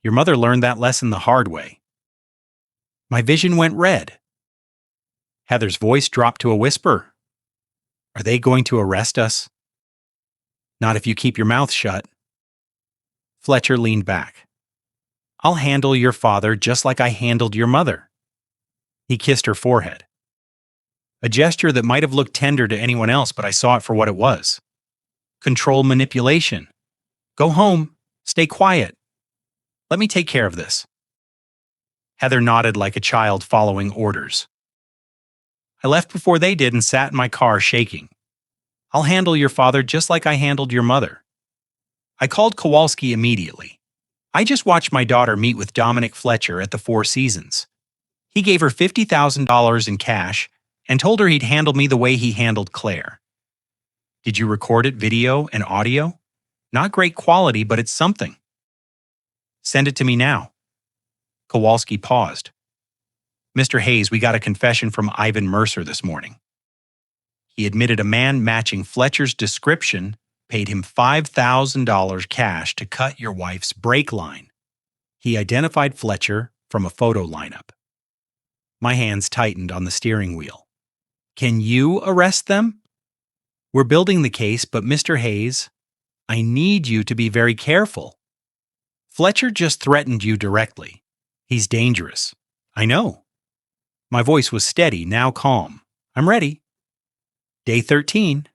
Your mother learned that lesson the hard way. My vision went red. Heather's voice dropped to a whisper. Are they going to arrest us? Not if you keep your mouth shut. Fletcher leaned back. I'll handle your father just like I handled your mother. He kissed her forehead. A gesture that might have looked tender to anyone else, but I saw it for what it was. Control, manipulation. Go home. Stay quiet. Let me take care of this. Heather nodded like a child following orders. I left before they did and sat in my car shaking. I'll handle your father just like I handled your mother. I called Kowalski immediately. I just watched my daughter meet with Dominic Fletcher at the Four Seasons. He gave her $50,000 in cash and told her he'd handle me the way he handled Claire. Did you record it, video and audio? Not great quality, but it's something. Send it to me now. Kowalski paused. Mr. Hayes, we got a confession from Ivan Mercer this morning. He admitted a man matching Fletcher's description paid him $5,000 cash to cut your wife's brake line. He identified Fletcher from a photo lineup. My hands tightened on the steering wheel. Can you arrest them? We're building the case, but Mr. Hayes, I need you to be very careful. Fletcher just threatened you directly. He's dangerous. I know. My voice was steady, now calm. I'm ready. Day 13.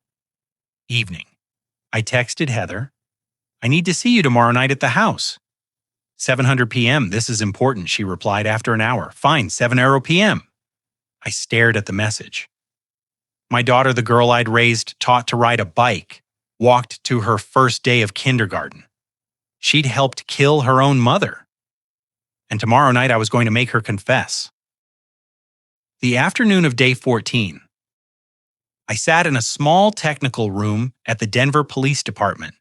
Evening. I texted Heather. I need to see you tomorrow night at the house. 7:00 p.m. This is important, she replied after an hour. Fine, 7:00 p.m. I stared at the message. My daughter, the girl I'd raised, taught to ride a bike, walked to her first day of kindergarten. She'd helped kill her own mother. And tomorrow night I was going to make her confess. The afternoon of day 14. I sat in a small technical room at the Denver Police Department.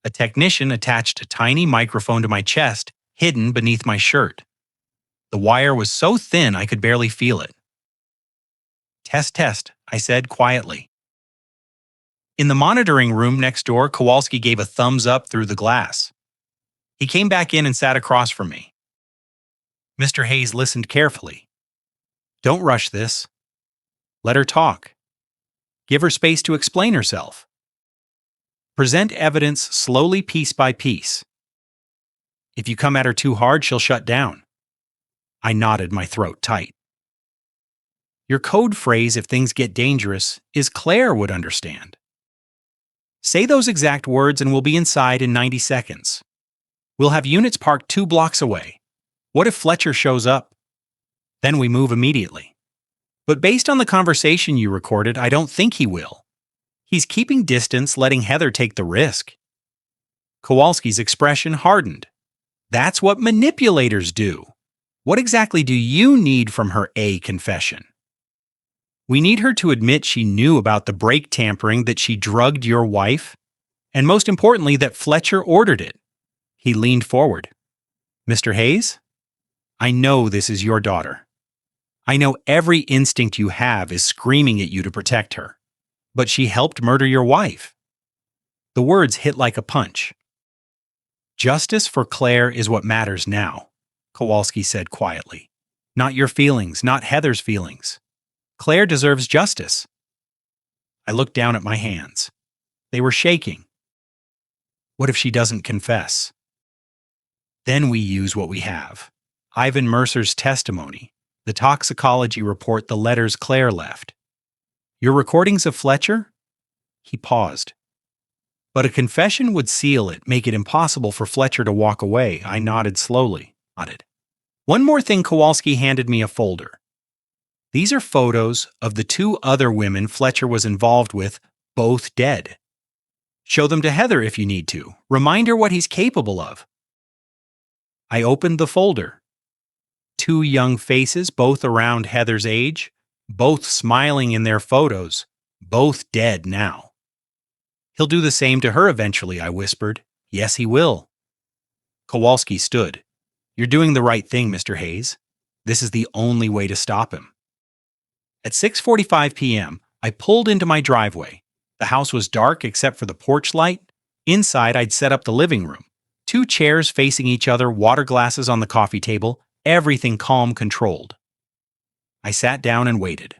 A technician attached a tiny microphone to my chest, hidden beneath my shirt. The wire was so thin I could barely feel it. Test, test, I said quietly. In the monitoring room next door, Kowalski gave a thumbs up through the glass. He came back in and sat across from me. Mr. Hayes listened carefully. Don't rush this. Let her talk. Give her space to explain herself. Present evidence slowly, piece by piece. If you come at her too hard, she'll shut down. I nodded, my throat tight. Your code phrase, if things get dangerous, is Claire would understand. Say those exact words and we'll be inside in 90 seconds. We'll have units parked 2 blocks away. What if Fletcher shows up? Then we move immediately. But based on the conversation you recorded, I don't think he will. He's keeping distance, letting Heather take the risk. Kowalski's expression hardened. That's what manipulators do. What exactly do you need from her confession? We need her to admit she knew about the brake tampering, that she drugged your wife, and most importantly, that Fletcher ordered it. He leaned forward. Mr. Hayes, I know this is your daughter. I know every instinct you have is screaming at you to protect her. But she helped murder your wife. The words hit like a punch. Justice for Claire is what matters now, Kowalski said quietly. Not your feelings, not Heather's feelings. Claire deserves justice. I looked down at my hands. They were shaking. What if she doesn't confess? Then we use what we have. Ivan Mercer's testimony, the toxicology report, the letters Claire left. Your recordings of Fletcher? He paused. But a confession would seal it, make it impossible for Fletcher to walk away. I nodded slowly. One more thing. Kowalski handed me a folder. These are photos of the 2 other women Fletcher was involved with, both dead. Show them to Heather if you need to. Remind her what he's capable of. I opened the folder. 2 young faces, both around Heather's age, both smiling in their photos, both dead now. He'll do the same to her eventually, I whispered. Yes, he will. Kowalski stood. You're doing the right thing, Mr. Hayes. This is the only way to stop him. At 6:45 p.m., I pulled into my driveway. The house was dark except for the porch light. Inside, I'd set up the living room. 2 chairs facing each other, water glasses on the coffee table, everything calm, controlled. I sat down and waited.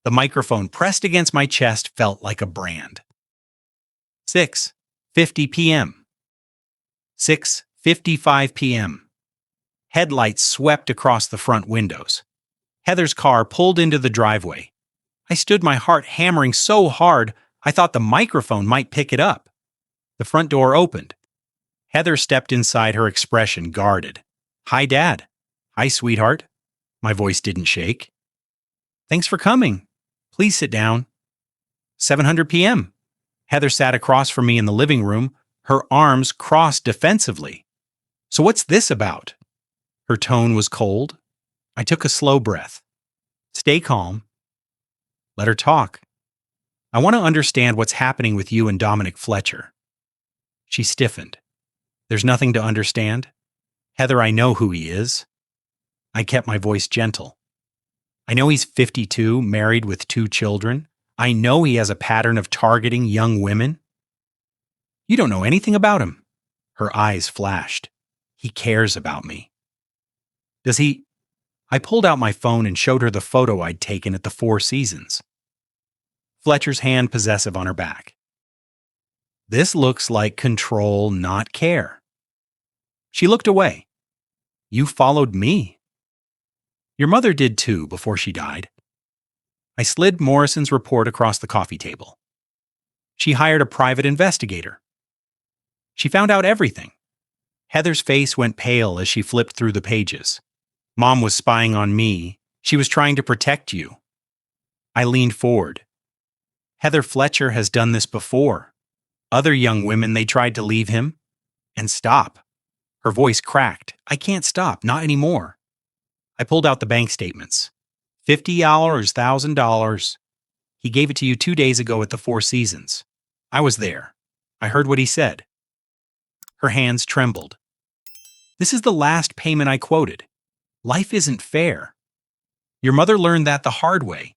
The microphone pressed against my chest felt like a brand. 6:50 p.m. 6:55 p.m. Headlights swept across the front windows. Heather's car pulled into the driveway. I stood, my heart hammering so hard I thought the microphone might pick it up. The front door opened. Heather stepped inside, her expression guarded. Hi, Dad. Hi, sweetheart. My voice didn't shake. Thanks for coming. Please sit down. 7:00 p.m. Heather sat across from me in the living room, her arms crossed defensively. So what's this about? Her tone was cold. I took a slow breath. Stay calm. Let her talk. I want to understand what's happening with you and Dominic Fletcher. She stiffened. There's nothing to understand. Heather, I know who he is. I kept my voice gentle. I know he's 52, married with 2 children. I know he has a pattern of targeting young women. You don't know anything about him. Her eyes flashed. He cares about me. Does he? I pulled out my phone and showed her the photo I'd taken at the Four Seasons. Fletcher's hand possessive on her back. This looks like control, not care. She looked away. You followed me. Your mother did too before she died. I slid Morrison's report across the coffee table. She hired a private investigator. She found out everything. Heather's face went pale as she flipped through the pages. Mom was spying on me. She was trying to protect you. I leaned forward. Heather Fletcher has done this before. Other young women, they tried to leave him and stop. Her voice cracked. I can't stop, not anymore. I pulled out the bank statements. $50, $1,000. He gave it to you 2 days ago at the Four Seasons. I was there. I heard what he said. Her hands trembled. This is the last payment I quoted. Life isn't fair. Your mother learned that the hard way.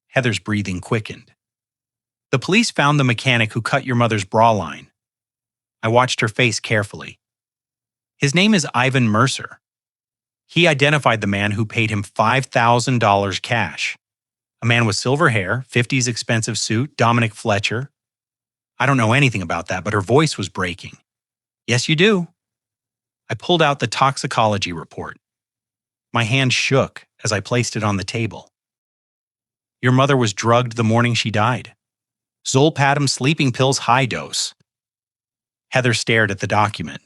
Heather's breathing quickened. The police found the mechanic who cut your mother's bra line. I watched her face carefully. His name is Ivan Mercer. He identified the man who paid him $5,000 cash. A man with silver hair, 50s expensive suit, Dominic Fletcher. I don't know anything about that, but her voice was breaking. Yes, you do. I pulled out the toxicology report. My hand shook as I placed it on the table. Your mother was drugged the morning she died. Zolpidem sleeping pills high dose. Heather stared at the document.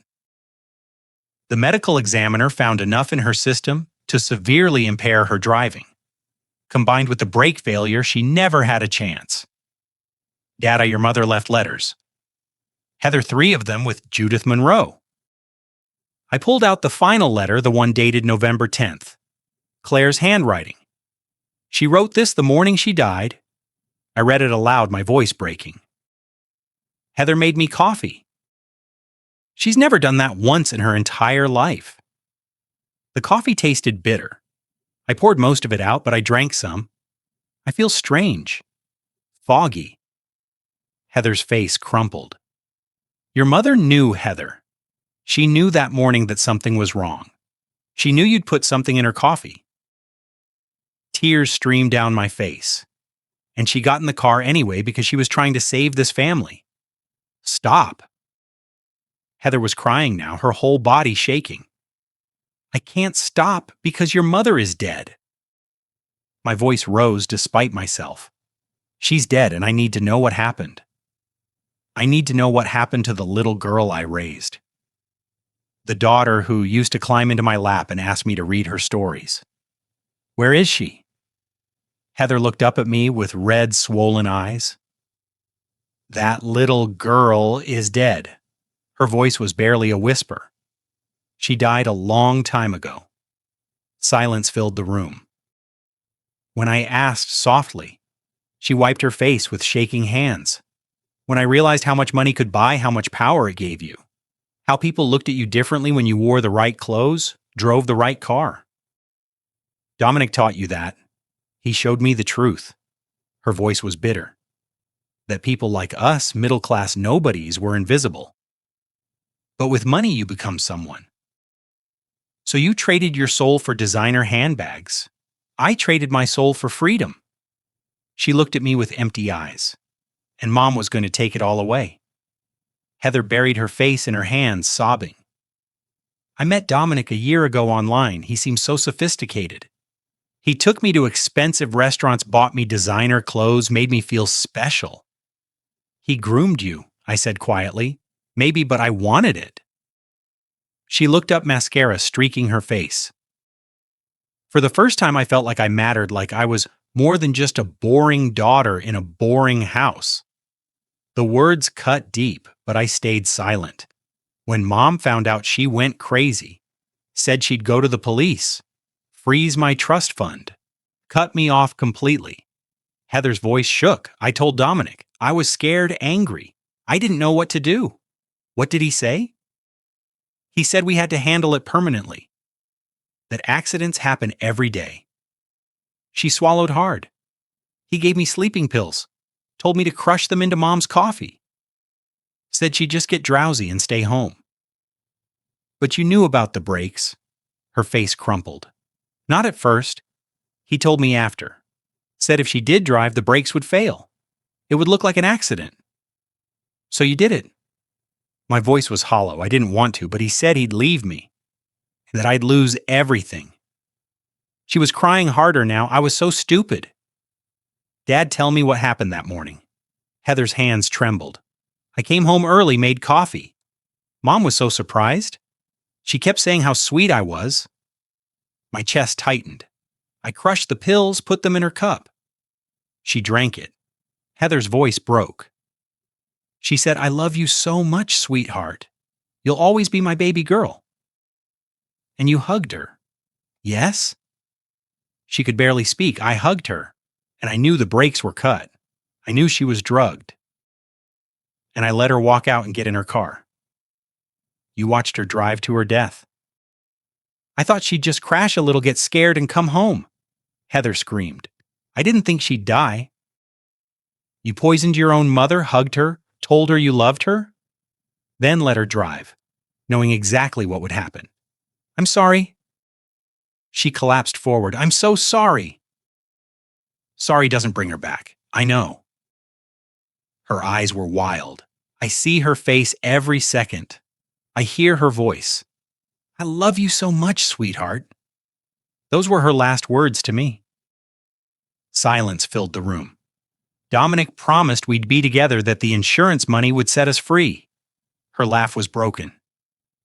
The medical examiner found enough in her system to severely impair her driving. Combined with the brake failure, she never had a chance. Data, your mother left letters. Heather, 3 of them with Judith Monroe. I pulled out the final letter, the one dated November 10th. Claire's handwriting. She wrote this the morning she died. I read it aloud, my voice breaking. Heather made me coffee. She's never done that once in her entire life. The coffee tasted bitter. I poured most of it out, but I drank some. I feel strange. Foggy. Heather's face crumpled. Your mother knew Heather. She knew that morning that something was wrong. She knew you'd put something in her coffee. Tears streamed down my face. And she got in the car anyway because she was trying to save this family. Stop. Heather was crying now, her whole body shaking. I can't stop because your mother is dead. My voice rose despite myself. She's dead and I need to know what happened. I need to know what happened to the little girl I raised. The daughter who used to climb into my lap and ask me to read her stories. Where is she? Heather looked up at me with red, swollen eyes. That little girl is dead. Her voice was barely a whisper. She died a long time ago. Silence filled the room. When I asked softly, she wiped her face with shaking hands. When I realized how much money could buy, how much power it gave you. How people looked at you differently when you wore the right clothes, drove the right car. Dominic taught you that. He showed me the truth. Her voice was bitter. That people like us, middle-class nobodies, were invisible. But with money you become someone. So you traded your soul for designer handbags. I traded my soul for freedom. She looked at me with empty eyes. And Mom was going to take it all away. Heather buried her face in her hands, sobbing. I met Dominic a year ago online. He seemed so sophisticated. He took me to expensive restaurants, bought me designer clothes, made me feel special. He groomed you, I said quietly. Maybe, but I wanted it. She looked up, mascara streaking her face. For the first time, I felt like I mattered, like I was more than just a boring daughter in a boring house. The words cut deep, but I stayed silent. When Mom found out, she went crazy. Said she'd go to the police. freeze my trust fund, cut me off completely. Heather's voice shook. I told Dominic. I was scared, angry. I didn't know what to do. What did he say? He said we had to handle it permanently, that accidents happen every day. She swallowed hard. He gave me sleeping pills, told me to crush them into Mom's coffee. Said she'd just get drowsy and stay home. But you knew about the brakes. Her face crumpled. Not at first. He told me after. Said if she did drive, the brakes would fail. It would look like an accident. So you did it. My voice was hollow. I didn't want to, but he said he'd leave me, and that I'd lose everything. She was crying harder now. I was so stupid. Dad, tell me what happened that morning. Heather's hands trembled. I came home early, made coffee. Mom was so surprised. She kept saying how sweet I was. My chest tightened. I crushed the pills, put them in her cup. She drank it. Heather's voice broke. She said, I love you so much, sweetheart. You'll always be my baby girl. And you hugged her. Yes? She could barely speak. I hugged her, and I knew the brakes were cut. I knew she was drugged. And I let her walk out and get in her car. You watched her drive to her death. I thought she'd just crash a little, get scared, and come home. Heather screamed. I didn't think she'd die. You poisoned your own mother, hugged her, told her you loved her? Then let her drive, knowing exactly what would happen. I'm sorry. She collapsed forward. I'm so sorry. Sorry doesn't bring her back. I know. Her eyes were wild. I see her face every second. I hear her voice. I love you so much, sweetheart. Those were her last words to me. Silence filled the room. Dominic promised we'd be together, that the insurance money would set us free. Her laugh was broken.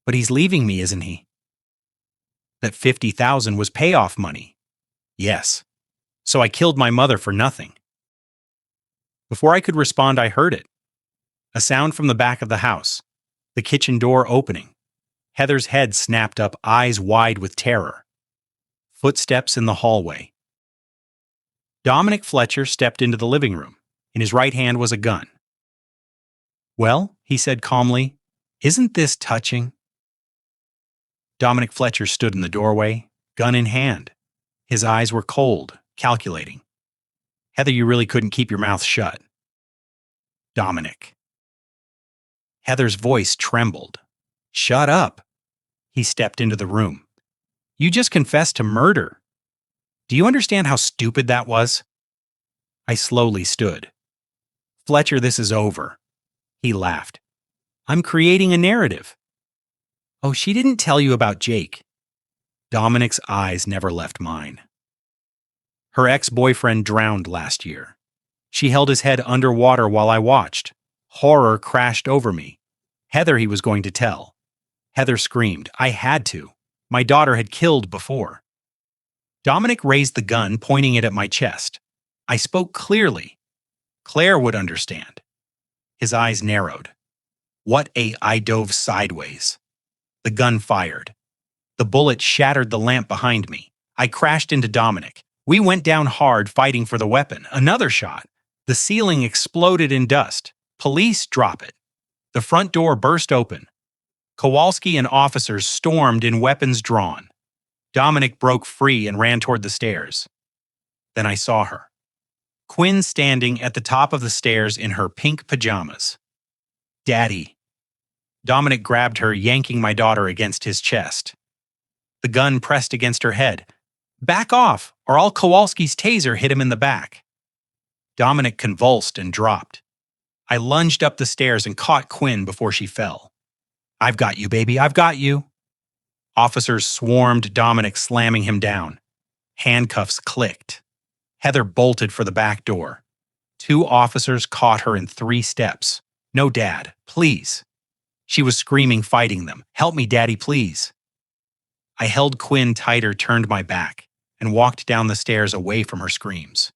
But he's leaving me, isn't he? That $50,000 was payoff money. Yes. So I killed my mother for nothing. Before I could respond, I heard it. A sound from the back of the house. The kitchen door opening. Heather's head snapped up, eyes wide with terror. Footsteps in the hallway. Dominic Fletcher stepped into the living room. In his right hand was a gun. Well, he said calmly, isn't this touching? Dominic Fletcher stood in the doorway, gun in hand. His eyes were cold, calculating. Heather, you really couldn't keep your mouth shut. Dominic. Heather's voice trembled. Shut up. He stepped into the room. You just confessed to murder. Do you understand how stupid that was? I slowly stood. Fletcher, this is over. He laughed. I'm creating a narrative. Oh, she didn't tell you about Jake. Dominic's eyes never left mine. Her ex-boyfriend drowned last year. She held his head underwater while I watched. Horror crashed over me. Heather, he was going to tell. Heather screamed. I had to. My daughter had killed before. Dominic raised the gun, pointing it at my chest. I spoke clearly. Claire would understand. His eyes narrowed. I dove sideways. The gun fired. The bullet shattered the lamp behind me. I crashed into Dominic. We went down hard, fighting for the weapon. Another shot. The ceiling exploded in dust. Police drop it. The front door burst open. Kowalski and officers stormed in, weapons drawn. Dominic broke free and ran toward the stairs. Then I saw her. Quinn standing at the top of the stairs in her pink pajamas. Daddy. Dominic grabbed her, yanking my daughter against his chest. The gun pressed against her head. Back off, or I'll Kowalski's taser hit him in the back. Dominic convulsed and dropped. I lunged up the stairs and caught Quinn before she fell. I've got you, baby, I've got you. Officers swarmed Dominic, slamming him down. Handcuffs clicked. Heather bolted for the back door. 2 officers caught her in 3 steps. No, Dad, please. She was screaming, fighting them. Help me, Daddy, please. I held Quinn tighter, turned my back, and walked down the stairs away from her screams.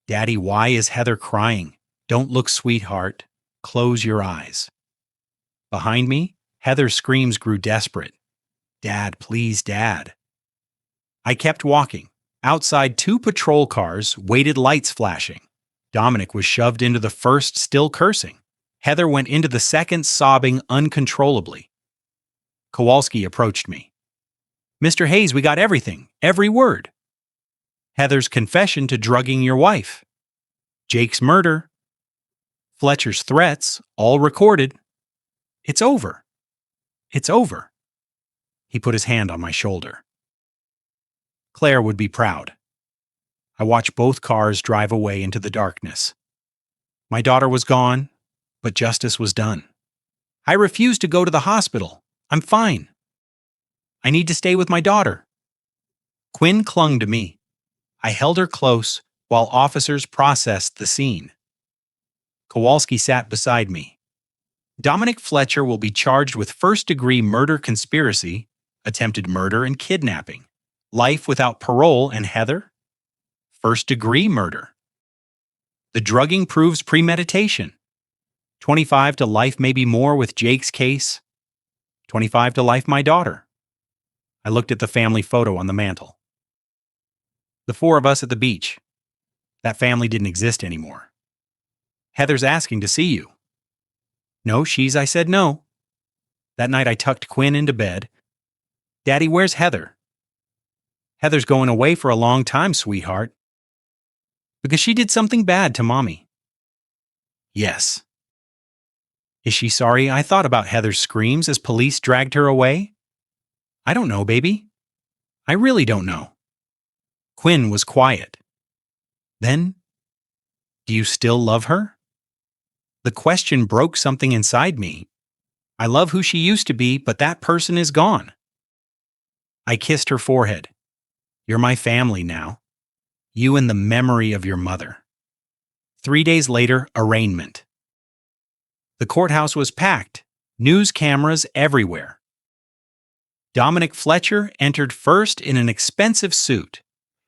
Daddy, why is Heather crying? Don't look, sweetheart. Close your eyes. Behind me, Heather's screams grew desperate. Dad, please, Dad. I kept walking. Outside, 2 patrol cars waited, lights flashing. Dominic was shoved into the first, still cursing. Heather went into the second, sobbing uncontrollably. Kowalski approached me. "Mr. Hayes, we got everything, every word. Heather's confession to drugging your wife. Jake's murder. Fletcher's threats, all recorded. It's over. It's over." He put his hand on my shoulder. Claire would be proud. I watched both cars drive away into the darkness. My daughter was gone, but justice was done. I refused to go to the hospital. I'm fine. I need to stay with my daughter. Quinn clung to me. I held her close while officers processed the scene. Kowalski sat beside me. Dominic Fletcher will be charged with first-degree murder conspiracy, attempted murder, and kidnapping. Life without parole, and Heather? First-degree murder. The drugging proves premeditation. 25 to life, maybe more with Jake's case. 25 to life, my daughter. I looked at the family photo on the mantel. The 4 of us at the beach. That family didn't exist anymore. Heather's asking to see you. No, I said no. That night I tucked Quinn into bed. Daddy, where's Heather? Heather's going away for a long time, sweetheart. Because she did something bad to Mommy. Yes. Is she sorry? I thought about Heather's screams as police dragged her away. I don't know, baby. I really don't know. Quinn was quiet. Then, do you still love her? The question broke something inside me. I love who she used to be, but that person is gone. I kissed her forehead. You're my family now. You and the memory of your mother. 3 days later, arraignment. The courthouse was packed, news cameras everywhere. Dominic Fletcher entered first in an expensive suit.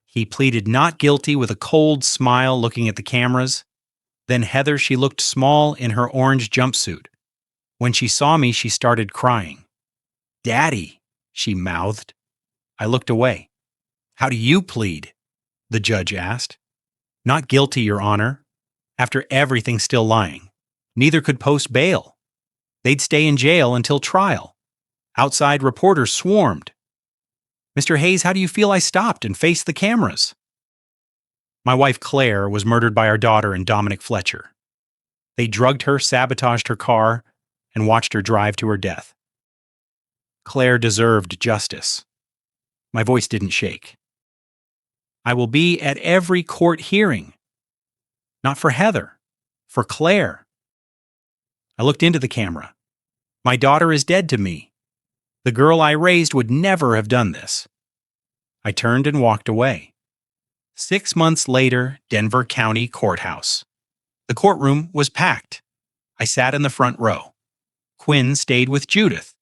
He pleaded not guilty with a cold smile looking at the cameras. Then Heather, she looked small in her orange jumpsuit. When she saw me, she started crying. Daddy, she mouthed. I looked away. How do you plead? The judge asked. Not guilty, Your Honor. After everything, still lying. Neither could post bail. They'd stay in jail until trial. Outside, reporters swarmed. Mr. Hayes, how do you feel I stopped and faced the cameras? My wife Claire was murdered by our daughter and Dominic Fletcher. They drugged her, sabotaged her car, and watched her drive to her death. Claire deserved justice. My voice didn't shake. I will be at every court hearing. Not for Heather, for Claire. I looked into the camera. My daughter is dead to me. The girl I raised would never have done this. I turned and walked away. 6 months later, Denver County Courthouse. The courtroom was packed. I sat in the front row. Quinn stayed with Judith.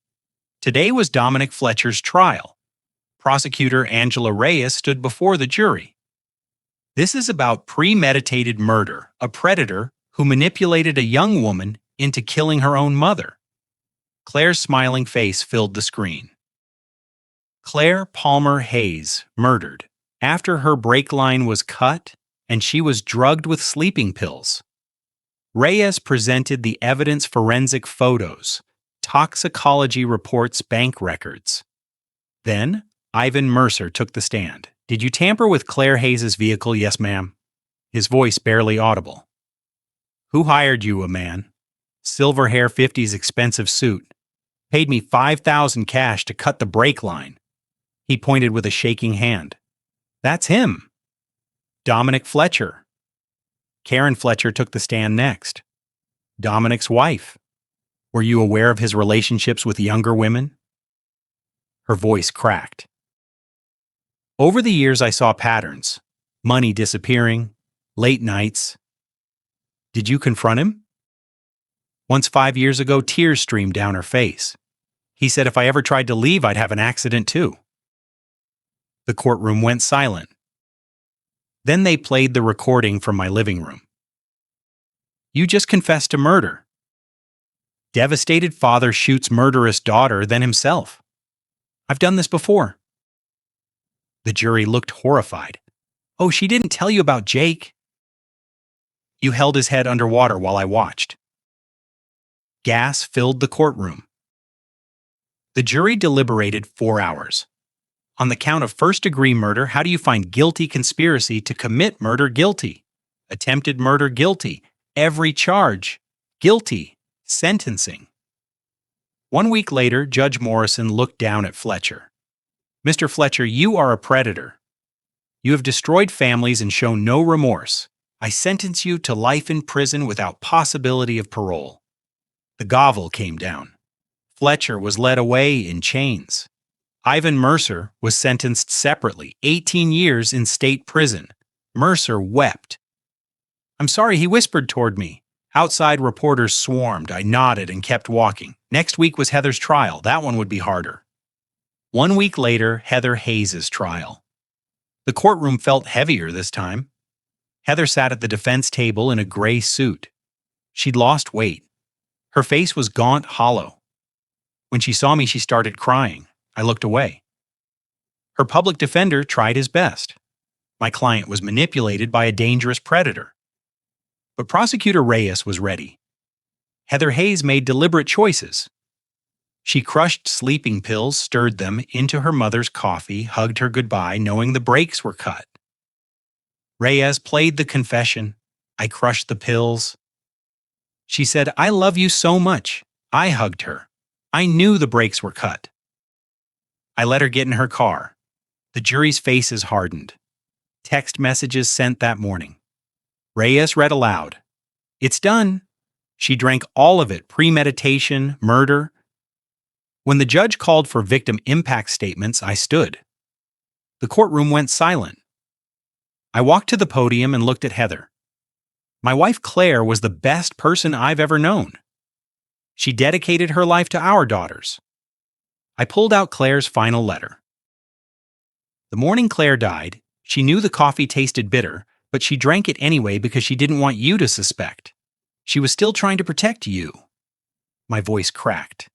Today was Dominic Fletcher's trial. Prosecutor Angela Reyes stood before the jury. This is about premeditated murder, a predator who manipulated a young woman into killing her own mother. Claire's smiling face filled the screen. Claire Palmer Hayes, murdered after her brake line was cut and she was drugged with sleeping pills. Reyes presented the evidence, forensic photos, toxicology reports, bank records. Then, Ivan Mercer took the stand. Did you tamper with Claire Hayes' vehicle? Yes, ma'am. His voice barely audible. Who hired you, a man? Silver hair, 50s expensive suit. Paid me $5,000 cash to cut the brake line. He pointed with a shaking hand. That's him. Dominic Fletcher. Karen Fletcher took the stand next. Dominic's wife. Were you aware of his relationships with younger women? Her voice cracked. Over the years, I saw patterns. Money disappearing, late nights. Did you confront him? Once 5 years ago, tears streamed down her face. He said if I ever tried to leave, I'd have an accident too. The courtroom went silent. Then they played the recording from my living room. You just confessed to murder. Devastated father shoots murderous daughter, then himself. I've done this before. The jury looked horrified. Oh, she didn't tell you about Jake. You held his head underwater while I watched. Gas filled the courtroom. The jury deliberated 4 hours. On the count of first-degree murder, how do you find guilty conspiracy to commit murder guilty? Attempted murder guilty. Every charge guilty. Sentencing. 1 week later, Judge Morrison looked down at Fletcher. Mr. Fletcher, you are a predator. You have destroyed families and shown no remorse. I sentence you to life in prison without possibility of parole. The gavel came down. Fletcher was led away in chains. Ivan Mercer was sentenced separately, 18 years in state prison. Mercer wept. I'm sorry, he whispered toward me. Outside reporters swarmed. I nodded and kept walking. Next week was Heather's trial. That one would be harder. 1 week later, Heather Hayes' trial. The courtroom felt heavier this time. Heather sat at the defense table in a gray suit. She'd lost weight. Her face was gaunt, hollow. When she saw me, she started crying. I looked away. Her public defender tried his best. My client was manipulated by a dangerous predator. But Prosecutor Reyes was ready. Heather Hayes made deliberate choices. She crushed sleeping pills, stirred them into her mother's coffee, hugged her goodbye, knowing the brakes were cut. Reyes played the confession. I crushed the pills. She said, I love you so much. I hugged her. I knew the brakes were cut. I let her get in her car. The jury's faces hardened. Text messages sent that morning. Reyes read aloud. It's done. She drank all of it, premeditation, murder. When the judge called for victim impact statements, I stood. The courtroom went silent. I walked to the podium and looked at Heather. My wife Claire was the best person I've ever known. She dedicated her life to our daughters. I pulled out Claire's final letter. The morning Claire died, she knew the coffee tasted bitter, but she drank it anyway because she didn't want you to suspect. She was still trying to protect you. My voice cracked.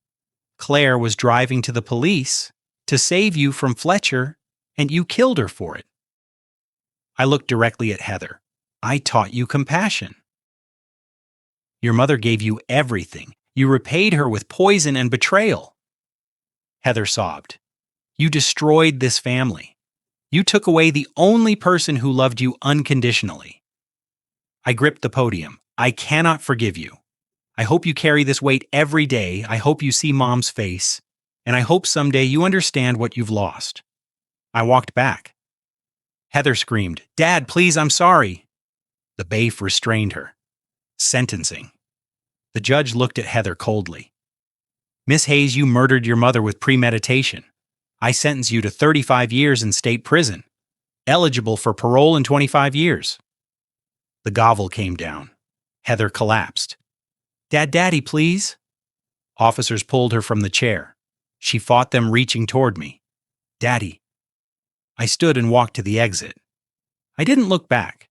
Claire was driving to the police to save you from Fletcher, and you killed her for it. I looked directly at Heather. I taught you compassion. Your mother gave you everything. You repaid her with poison and betrayal. Heather sobbed. You destroyed this family. You took away the only person who loved you unconditionally. I gripped the podium. I cannot forgive you. I hope you carry this weight every day. I hope you see Mom's face. And I hope someday you understand what you've lost. I walked back. Heather screamed, Dad, please, I'm sorry. The bailiff restrained her. Sentencing. The judge looked at Heather coldly. Miss Hayes, you murdered your mother with premeditation. I sentence you to 35 years in state prison, eligible for parole in 25 years. The gavel came down. Heather collapsed. Daddy, please. Officers pulled her from the chair. She fought them, reaching toward me. Daddy. I stood and walked to the exit. I didn't look back.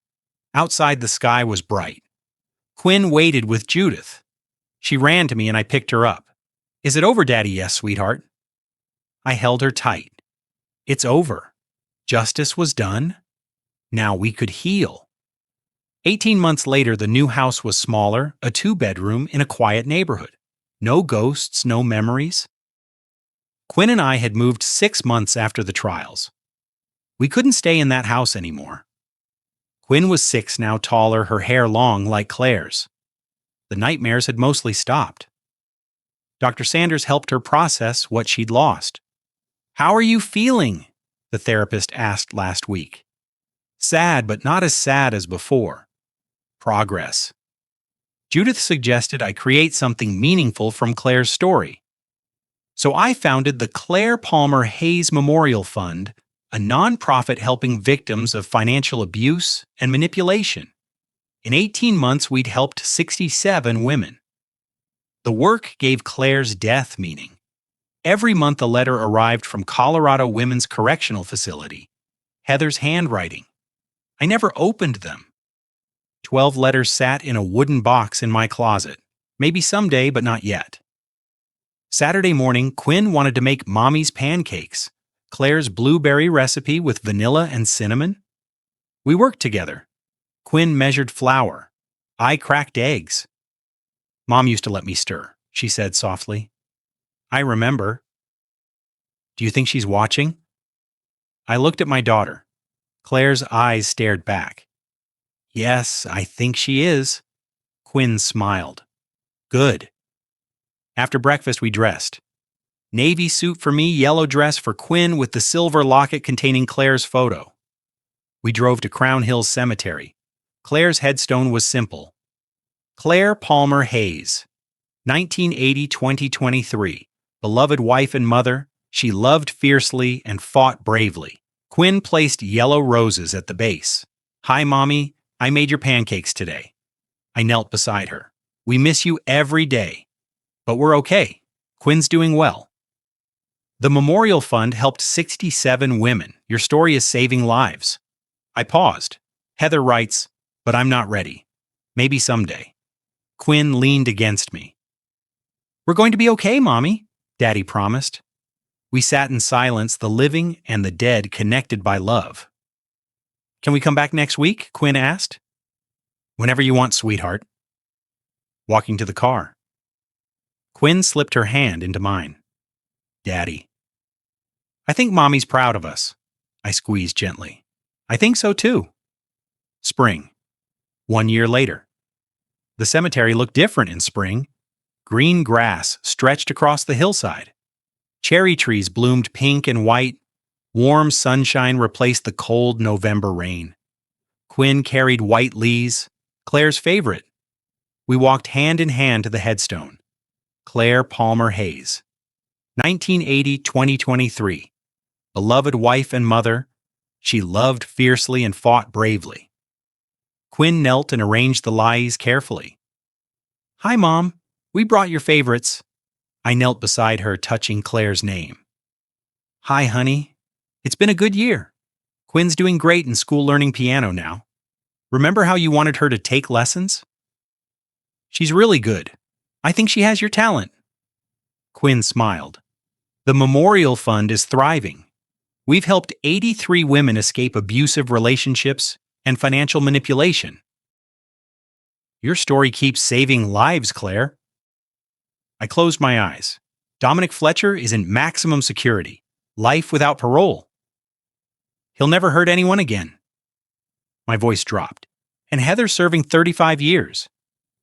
Outside, the sky was bright. Quinn waited with Judith. She ran to me and I picked her up. Is it over, Daddy? Yes, sweetheart. I held her tight. It's over. Justice was done. Now we could heal. 18 months later, the new house was smaller, a 2-bedroom in a quiet neighborhood. No ghosts, no memories. Quinn and I had moved 6 months after the trials. We couldn't stay in that house anymore. Quinn was 6 now, taller, her hair long like Claire's. The nightmares had mostly stopped. Dr. Sanders helped her process what she'd lost. How are you feeling? The therapist asked last week. Sad, but not as sad as before. Progress. Judith suggested I create something meaningful from Claire's story. So I founded the Claire Palmer Hayes Memorial Fund, a nonprofit helping victims of financial abuse and manipulation. In 18 months, we'd helped 67 women. The work gave Claire's death meaning. Every month a letter arrived from Colorado Women's Correctional Facility. Heather's handwriting. I never opened them. 12 letters sat in a wooden box in my closet. Maybe someday, but not yet. Saturday morning, Quinn wanted to make Mommy's pancakes. Claire's blueberry recipe with vanilla and cinnamon? We worked together. Quinn measured flour. I cracked eggs. Mom used to let me stir, she said softly. I remember. Do you think she's watching? I looked at my daughter. Claire's eyes stared back. Yes, I think she is. Quinn smiled. Good. After breakfast, we dressed. Navy suit for me, yellow dress for Quinn with the silver locket containing Claire's photo. We drove to Crown Hills Cemetery. Claire's headstone was simple. Claire Palmer Hayes, 1980-2023. Beloved wife and mother, she loved fiercely and fought bravely. Quinn placed yellow roses at the base. Hi, Mommy. I made your pancakes today. I knelt beside her. We miss you every day. But we're okay. Quinn's doing well. The Memorial Fund helped 67 women. Your story is saving lives. I paused. Heather writes, but I'm not ready. Maybe someday. Quinn leaned against me. We're going to be okay, Mommy, Daddy promised. We sat in silence, the living and the dead connected by love. Can we come back next week? Quinn asked. Whenever you want, sweetheart. Walking to the car. Quinn slipped her hand into mine. Daddy. I think Mommy's proud of us. I squeezed gently. I think so too. Spring. 1 year later. The cemetery looked different in spring. Green grass stretched across the hillside. Cherry trees bloomed pink and white. Warm sunshine replaced the cold November rain. Quinn carried white leaves, Claire's favorite. We walked hand in hand to the headstone. Claire Palmer Hayes, 1980-2023. Beloved wife and mother, she loved fiercely and fought bravely. Quinn knelt and arranged the lies carefully. Hi, Mom. We brought your favorites. I knelt beside her, touching Claire's name. Hi, honey. It's been a good year. Quinn's doing great in school learning piano now. Remember how you wanted her to take lessons? She's really good. I think she has your talent. Quinn smiled. The Memorial Fund is thriving. We've helped 83 women escape abusive relationships and financial manipulation. Your story keeps saving lives, Claire. I closed my eyes. Dominic Fletcher is in maximum security, life without parole. He'll never hurt anyone again. My voice dropped. And Heather's serving 35 years.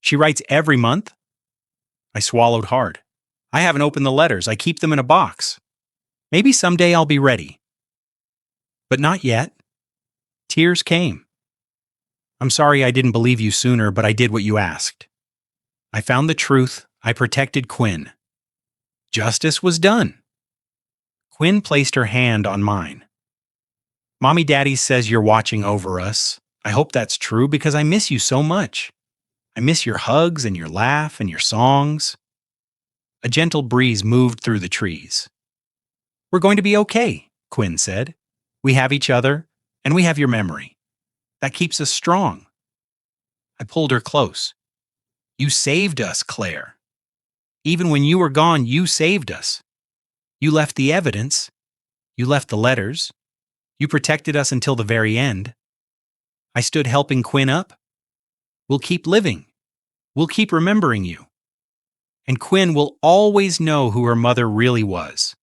She writes every month. I swallowed hard. I haven't opened the letters. I keep them in a box. Maybe someday I'll be ready. But not yet. Tears came. I'm sorry I didn't believe you sooner, but I did what you asked. I found the truth. I protected Quinn. Justice was done. Quinn placed her hand on mine. Mommy Daddy says you're watching over us. I hope that's true because I miss you so much. I miss your hugs and your laugh and your songs. A gentle breeze moved through the trees. We're going to be okay, Quinn said. We have each other, and we have your memory. That keeps us strong. I pulled her close. You saved us, Claire. Even when you were gone, you saved us. You left the evidence. You left the letters. You protected us until the very end. I stood helping Quinn up. We'll keep living. We'll keep remembering you. And Quinn will always know who her mother really was.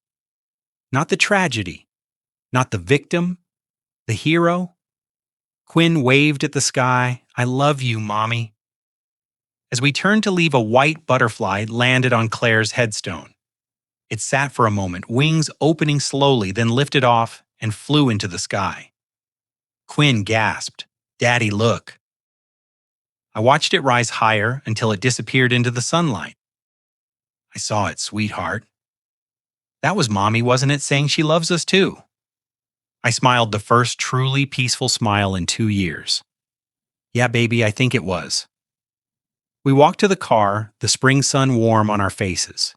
Not the tragedy, not the victim, the hero. Quinn waved at the sky. I love you, Mommy. As we turned to leave, a white butterfly landed on Claire's headstone. It sat for a moment, wings opening slowly, then lifted off and flew into the sky. Quinn gasped, Daddy, look. I watched it rise higher until it disappeared into the sunlight. I saw it, sweetheart. That was Mommy, wasn't it, saying she loves us too? I smiled, the first truly peaceful smile in 2 years. Yeah, baby, I think it was. We walked to the car, the spring sun warm on our faces.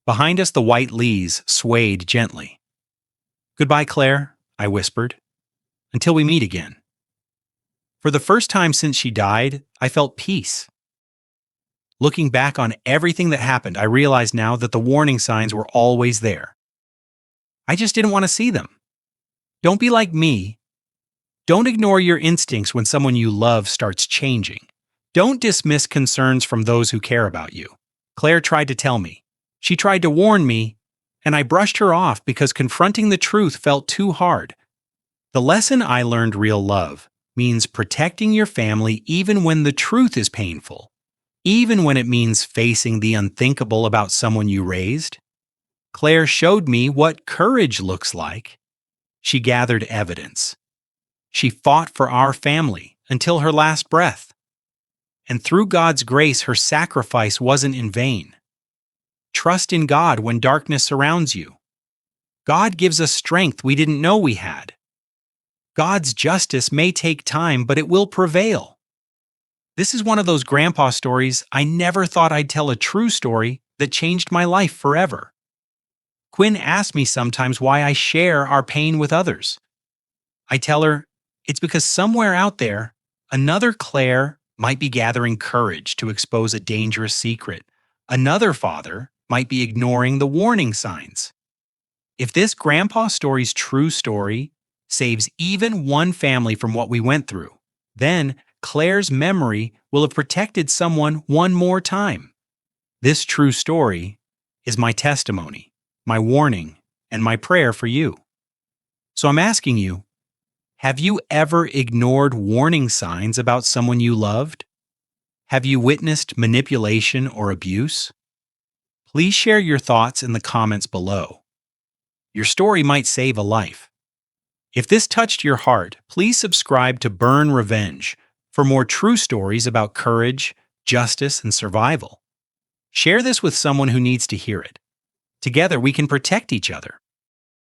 Behind us, the white leaves swayed gently. Goodbye, Claire, I whispered. Until we meet again. For the first time since she died, I felt peace. Looking back on everything that happened, I realized now that the warning signs were always there. I just didn't want to see them. Don't be like me. Don't ignore your instincts when someone you love starts changing. Don't dismiss concerns from those who care about you. Claire tried to tell me. She tried to warn me, and I brushed her off because confronting the truth felt too hard. The lesson I learned: real love means protecting your family even when the truth is painful, even when it means facing the unthinkable about someone you raised. Claire showed me what courage looks like. She gathered evidence. She fought for our family until her last breath. And through God's grace, her sacrifice wasn't in vain. Trust in God when darkness surrounds you. God gives us strength we didn't know we had. God's justice may take time, but it will prevail. This is one of those grandpa stories I never thought I'd tell, a true story that changed my life forever. Quinn asks me sometimes why I share our pain with others. I tell her it's because somewhere out there, another Claire might be gathering courage to expose a dangerous secret. Another father might be ignoring the warning signs. If this grandpa story's true story saves even one family from what we went through, then Claire's memory will have protected someone one more time. This true story is my testimony, my warning, and my prayer for you. So I'm asking you, have you ever ignored warning signs about someone you loved? Have you witnessed manipulation or abuse? Please share your thoughts in the comments below. Your story might save a life. If this touched your heart, please subscribe to Burn Revenge for more true stories about courage, justice, and survival. Share this with someone who needs to hear it. Together, we can protect each other.